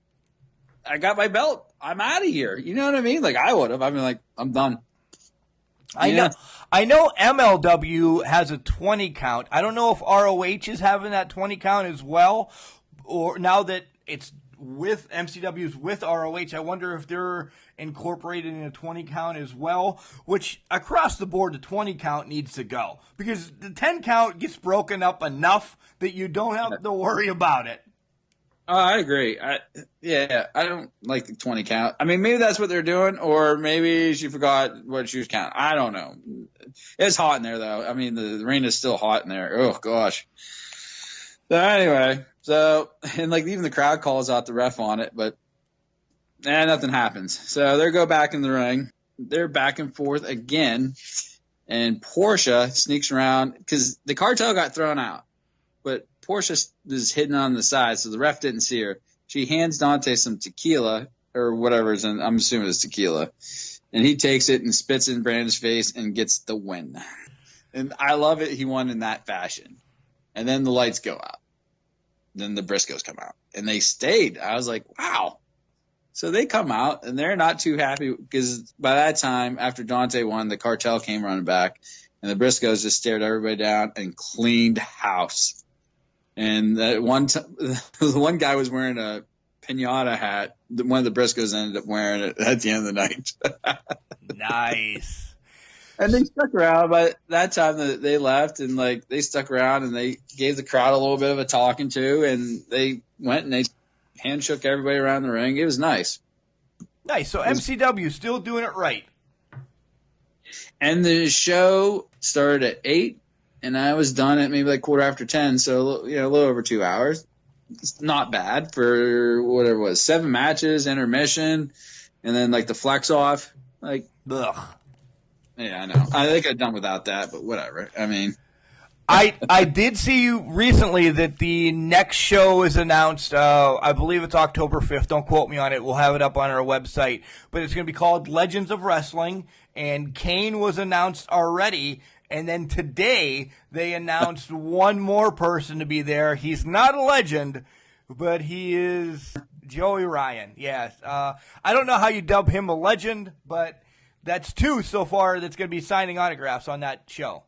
I got my belt. I'm out of here. You know what I mean? Like I would have. I'd be like, I'm done. I know MLW has a 20 count. I don't know if ROH is having that 20 count as well, or now that it's with MCW's with ROH, I wonder if they're incorporated in a 20 count as well, which across the board, the 20 count needs to go because the 10 count gets broken up enough that you don't have to worry about it. Oh, I agree. I don't like the 20 count. I mean, maybe that's what they're doing, or maybe she forgot what she was counting. I don't know. It's hot in there, though. I mean, the rain is still hot in there. Oh, gosh. So, anyway, and even the crowd calls out the ref on it, but nothing happens. So they go back in the ring. They're back and forth again, and Portia sneaks around because the cartel got thrown out. But Portia is hidden on the side, so the ref didn't see her. She hands Dante some tequila or whatever, and I'm assuming it's tequila. And he takes it and spits it in Brandon's face and gets the win. And I love it. He won in that fashion. And then the lights go out. Then the Briscoes come out. And they stayed. I was like, wow. So they come out, and they're not too happy because by that time, after Dante won, the cartel came running back. And the Briscoes just stared everybody down and cleaned house. And that the one guy was wearing a piñata hat. One of the Briscoes ended up wearing it at the end of the night. Nice. And they stuck around. By that time, they left, and they stuck around, and they gave the crowd a little bit of a talking to, and they went and they handshook everybody around the ring. It was nice. Nice. So MCW still doing it right. And the show started at 8. And I was done at maybe 10:15, so a little over 2 hours. It's not bad for whatever it was, 7 matches, intermission, and then the flex off. Ugh. Yeah, I know. I think I'd done without that, but whatever. I mean, I did see you recently that the next show is announced. I believe it's October 5th. Don't quote me on it. We'll have it up on our website. But it's going to be called Legends of Wrestling, and Kane was announced already. And then today, they announced one more person to be there. He's not a legend, but he is Joey Ryan. Yes. I don't know how you dub him a legend, but that's 2 so far that's going to be signing autographs on that show.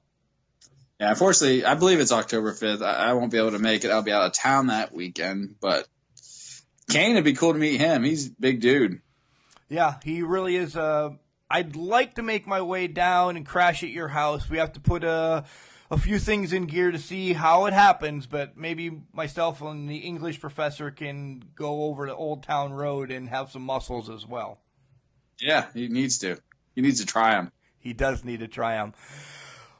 Yeah, unfortunately, I believe it's October 5th. I won't be able to make it. I'll be out of town that weekend. But Kane, it'd be cool to meet him. He's a big dude. Yeah, he really is. I'd like to make my way down and crash at your house. We have to put a few things in gear to see how it happens, but maybe myself and the English professor can go over to Old Town Road and have some muscles as well. Yeah, he needs to. He needs to try them. He does need to try them.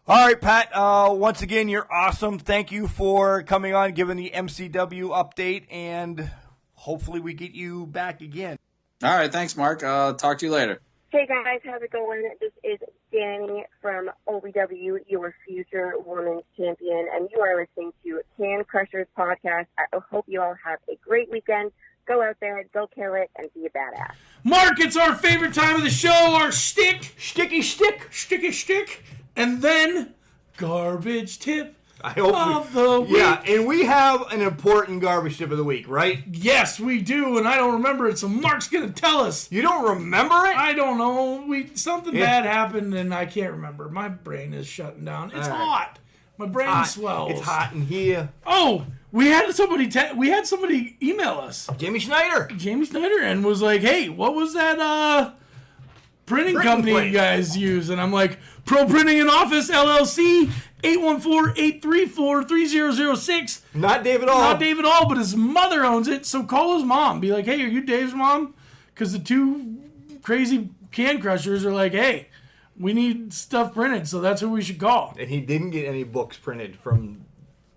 All right, Pat, once again, you're awesome. Thank you for coming on, giving the MCW update, and hopefully we get you back again. All right, thanks, Mark. I'll talk to you later. Hey guys, how's it going? This is Danny from OVW, your future women's champion, and you are listening to Can Crushers Podcast. I hope you all have a great weekend. Go out there, go kill it, and be a badass. Mark, it's our favorite time of the show, our sticky stick, and then garbage tip I hope of the week. Yeah, and we have an important garbage tip of the week, right? Yes, we do, and I don't remember it, so Mark's going to tell us. You don't remember it? I don't know. Something bad happened, and I can't remember. My brain is shutting down. It's hot. My brain swells. It's hot in here. Oh, we had somebody email us. Jamie Schneider, and was like, "Hey, what was that printing company place you guys use?" And I'm like, "Pro Printing and Office LLC, 814-834-3006." Not David All. Not David All, but his mother owns it. So call his mom. Be like, "Hey, are you Dave's mom?" Because the two crazy can crushers are like, "Hey, we need stuff printed, so that's who we should call." And he didn't get any books printed from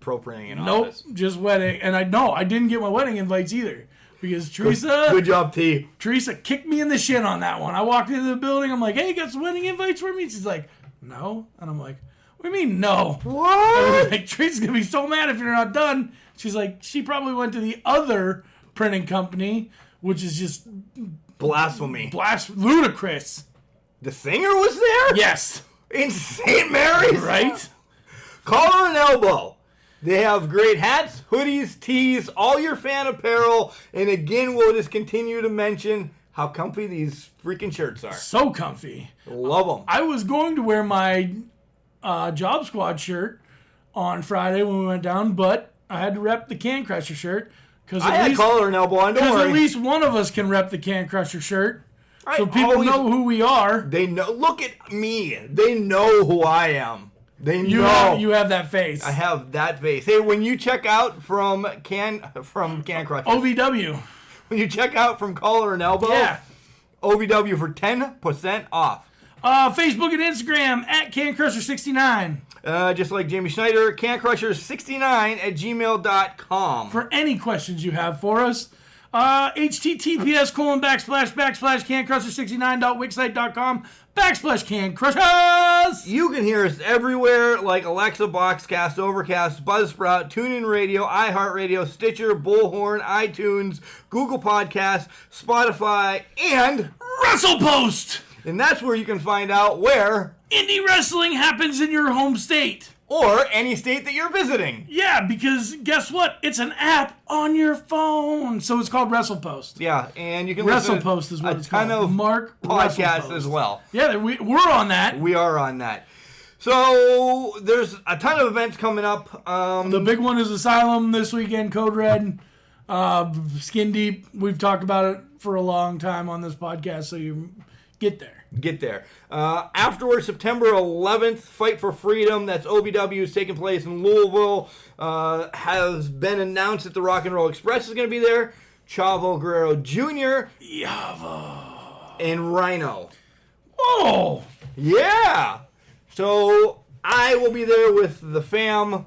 Pro Printing and Nope, Office. just wedding. And I didn't get my wedding invites either. Because Teresa... Good job, T. Teresa kicked me in the shin on that one. I walked into the building, I'm like, "Hey, you got some wedding invites for me?" She's like, "No." And I'm like, "What do you mean, no?" What? Like, Teresa's going to be so mad if you're not done. She's like, she probably went to the other printing company, which is just... Blasphemy. Ludicrous. The singer was there? Yes. In St. Mary's? Right? Collar and Elbow. They have great hats, hoodies, tees, all your fan apparel. And again, we'll just continue to mention how comfy these freaking shirts are. So comfy. Love them. I was going to wear my Job Squad shirt on Friday when we went down, but I had to rep the Can Crusher shirt. I had Collar and Elbow on, don't Because worry. at least one of us can rep the Can Crusher shirt. I So people always- know who we are. They know. Look at me. They know who I am. They You know. you have that face. I have that face. Hey, when you check out from Can Crusher, OVW. when you check out from Collar and Elbow, Yeah. OVW for 10% off. Facebook and Instagram at Can Crusher 69 Just like Jamie Schneider, cancrusher69@gmail.com. for any questions you have for us. https://cancrusher69.wixsite.com/cancrushers. You can hear us everywhere like Alexa, Boxcast, Overcast, Buzzsprout, TuneIn Radio, iHeartRadio, Stitcher, Bullhorn, iTunes, Google Podcasts, Spotify, and WrestlePost. And that's where you can find out where Indie wrestling happens in your home state. or any state that you're visiting. Yeah, because guess what? It's an app on your phone. So it's called WrestlePost. Yeah, and you can listen to WrestlePost is what a it's ton called. of Mark podcasts WrestlePost. as well. Yeah, we're on that. We are on that. So there's a ton of events coming up. The big one is Asylum this weekend, Code Red, Skin Deep. We've talked about it for a long time on this podcast, so you get there. Get there. Afterwards, September 11th, Fight for Freedom. That's OVW, is taking place in Louisville. Has been announced that the Rock and Roll Express is going to be there. Chavo Guerrero Jr. And Rhino. Whoa! Yeah! So I will be there with the fam.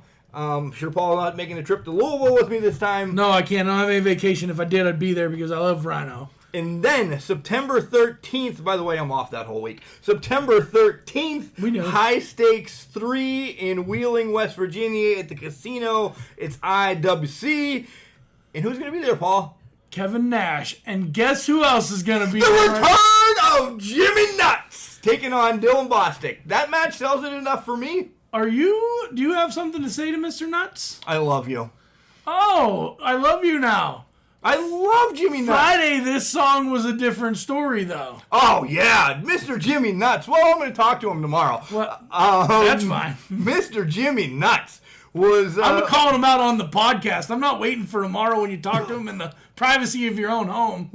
Sure Paul not making a trip to Louisville with me this time. No, I can't. I don't have any vacation. If I did, I'd be there because I love Rhino. And then September 13th, by the way, I'm off that whole week. September 13th, We know. High Stakes 3 in Wheeling, West Virginia at the casino. It's IWC. And who's going to be there, Paul? Kevin Nash. And guess who else is going to be The there? return of Jimmy Nuts taking on Dylan Bostic. That match tells it enough for me. Do you have something to say to Mr. Nuts? I love you. Oh, I love you now. I love Jimmy Nuts. Friday, this song was a different story, though. Oh, yeah, Mr. Jimmy Nuts. Well, I'm going to talk to him tomorrow. Well, that's fine. Mr. Jimmy Nuts was... I'm calling him out on the podcast. I'm not waiting for tomorrow when you talk to him in the privacy of your own home.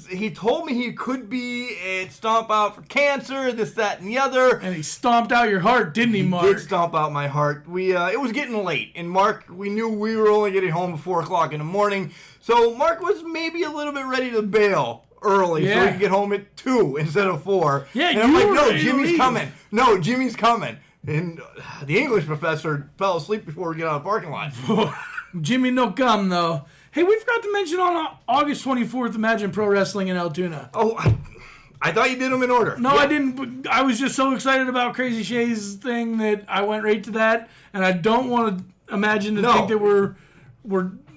He told me he could be at Stomp Out for Cancer, this, that, and the other. And he stomped out your heart, didn't he, Mark? He did stomp out my heart. It was getting late, and Mark, we knew we were only getting home at 4 o'clock in the morning, so Mark was maybe a little bit ready to bail early so he could get home at 2 instead of 4. Yeah, and I'm like, were no, ready to Jimmy's leave. coming. No, Jimmy's coming. And the English professor fell asleep before we get out of the parking lot. Jimmy no come, though. Hey, we forgot to mention on August 24th, Imagine Pro Wrestling in Altoona. Oh, I thought you did them in order. No, I didn't. But I was just so excited about Crazii Shea's thing that I went right to that. And I don't want to imagine to think that we're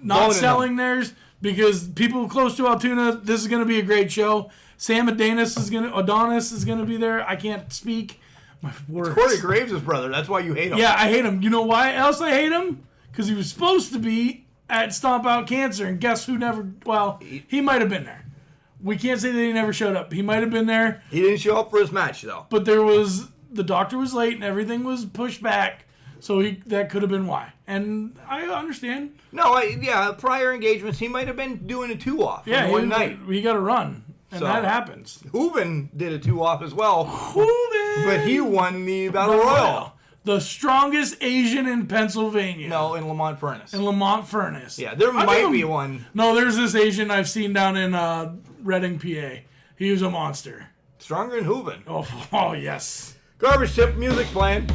not Boning selling theirs because people close to Altoona, this is going to be a great show. Sam Adonis is going to be there. I can't speak. My words. Corey Graves' brother. That's why you hate him. Yeah, I hate him. You know why else I hate him? Because he was supposed to be at Stomp Out Cancer, and guess who never... Well, he might have been there. We can't say that he never showed up. He might have been there. He didn't show up for his match, though. But the doctor was late, and everything was pushed back. So that could have been why. And I understand. No, prior engagements, he might have been doing a 2-off Yeah, one night. We got to run. And So, that happens. Hooven did a 2-off as well. Hooven! But he won the Battle Royal. The strongest Asian in Pennsylvania. No, in Lamont Furnace. In Lamont Furnace. Yeah, there might be one. No, there's this Asian I've seen down in Reading, PA. He was a monster. Stronger than Hooven. Oh yes. Garbage tip music playing.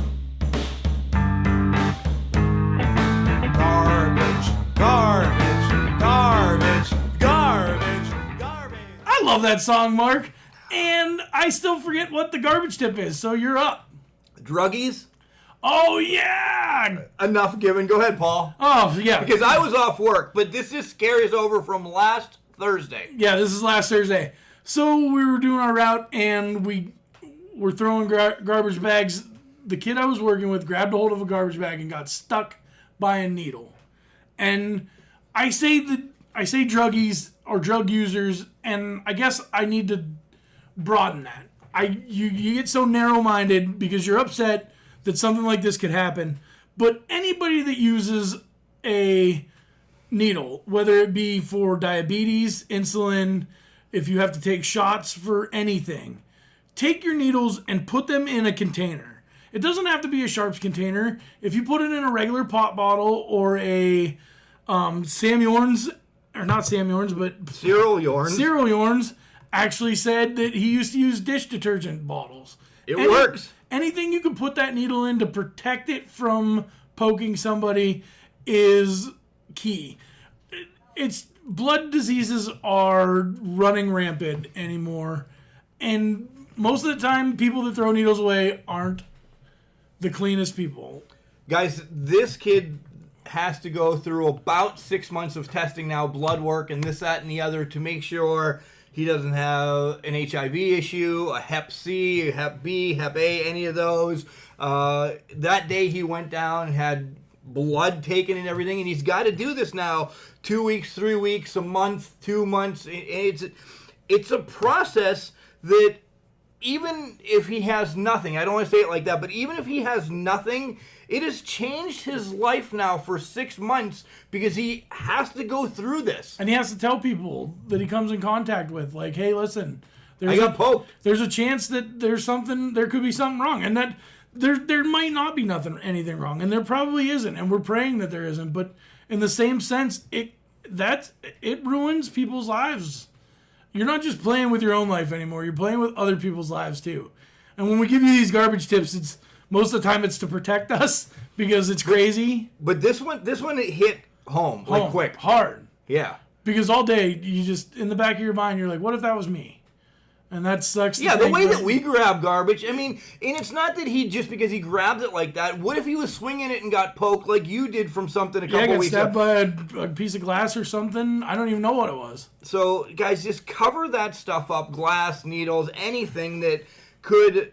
Garbage, garbage, garbage, garbage, garbage. I love that song, Mark. And I still forget what the garbage tip is, so you're up. Druggies? Oh, yeah! Enough given. Go ahead, Paul. Oh, yeah. Because I was off work, but this just carries over from last Thursday. Yeah, this is last Thursday. So we were doing our route, and we were throwing garbage bags. The kid I was working with grabbed a hold of a garbage bag and got stuck by a needle. And I say druggies or drug users, and I guess I need to broaden that. You get so narrow-minded because you're upset that something like this could happen. But anybody that uses a needle, whether it be for diabetes, insulin, if you have to take shots for anything, take your needles and put them in a container. It doesn't have to be a Sharps container. If you put it in a regular pop bottle or a Sam Yorns, or not Sam Yorns, but Cyril Yorns. Cyril Yorns actually said that he used to use dish detergent bottles. It works. Anything you can put that needle in to protect it from poking somebody is key. It's blood diseases are running rampant anymore, and most of the time, people that throw needles away aren't the cleanest people. Guys, this kid has to go through about 6 months of testing now, blood work, and this, that, and the other to make sure he doesn't have an HIV issue, a Hep C, a Hep B, Hep A, any of those. That day he went down and had blood taken and everything, and he's got to do this now 2 weeks, 3 weeks, a month, 2 months. It's a process that even if he has nothing, I don't want to say it like that, but even if he has nothing, it has changed his life now for 6 months because he has to go through this. And he has to tell people that he comes in contact with, like, hey, listen, I got poked. There's a chance that there could be something wrong, and that there might not be anything wrong, and there probably isn't, and we're praying that there isn't. But in the same sense, it ruins people's lives. You're not just playing with your own life anymore. You're playing with other people's lives too. And when we give you these garbage tips, it's most of the time it's to protect us because it's crazy. But this one it hit home like quick, hard. Yeah. Because all day you just in the back of your mind you're like, what if that was me? And that sucks. Yeah, the way that we grab garbage, I mean, and it's not that just because he grabbed it like that. What if he was swinging it and got poked like you did from something a couple weeks ago? Yeah, got stabbed by a piece of glass or something. I don't even know what it was. So, guys, just cover that stuff up. Glass, needles, anything that could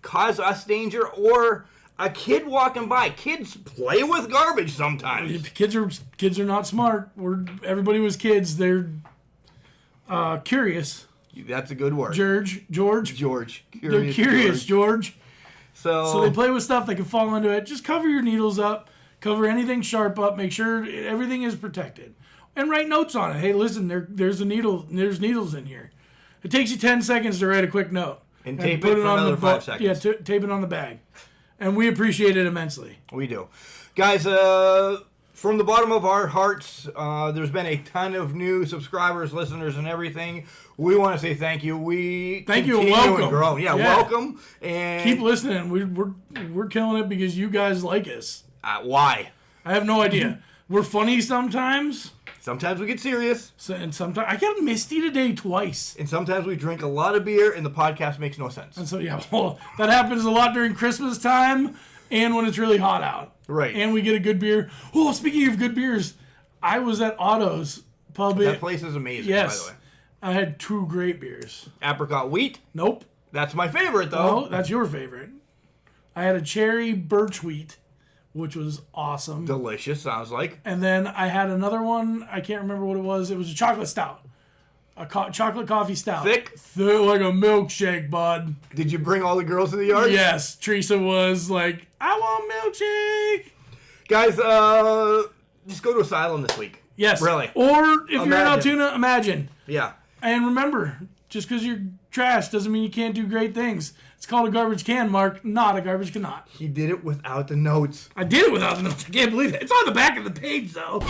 cause us danger or a kid walking by. Kids play with garbage sometimes. Kids are not smart. Everybody was kids. They're curious. That's a good word. George. They're curious, George. So they play with stuff that can fall into it. Just cover your needles up. Cover anything sharp up. Make sure everything is protected. And write notes on it. Hey, listen, there's a needle. There's needles in here. It takes you 10 seconds to write a quick note. And tape it for another 5 seconds. Yeah, tape it on the bag. And we appreciate it immensely. We do. Guys, from the bottom of our hearts, there's been a ton of new subscribers, listeners, and everything. We want to say thank you. Thank you and welcome. Grow. Yeah, welcome. And keep listening. We're killing it because you guys like us. Why? I have no idea. We're funny sometimes. Sometimes we get serious. And sometimes I got misty today twice. And sometimes we drink a lot of beer and the podcast makes no sense. And so that happens a lot during Christmas time and when it's really hot out. Right. And we get a good beer. Oh, speaking of good beers, I was at Otto's pub. That place is amazing, yes, by the way. I had 2 great beers. Apricot wheat? Nope. That's my favorite, though. Oh, that's your favorite. I had a cherry birch wheat, which was awesome. Delicious, sounds like. And then I had another one. I can't remember what it was. It was a chocolate stout. A chocolate coffee stout. Thick? Thick like a milkshake, bud. Did you bring all the girls to the yard? Yes. Teresa was like, I want milkshake. Guys, just go to Asylum this week. Yes. Really. Or if you're in Imagine. Altoona, imagine. Yeah. And remember, just because you're trash doesn't mean you can't do great things. It's called a garbage can, Mark, not a garbage cannot. He did it without the notes. I did it without the notes. I can't believe it. It's on the back of the page, though.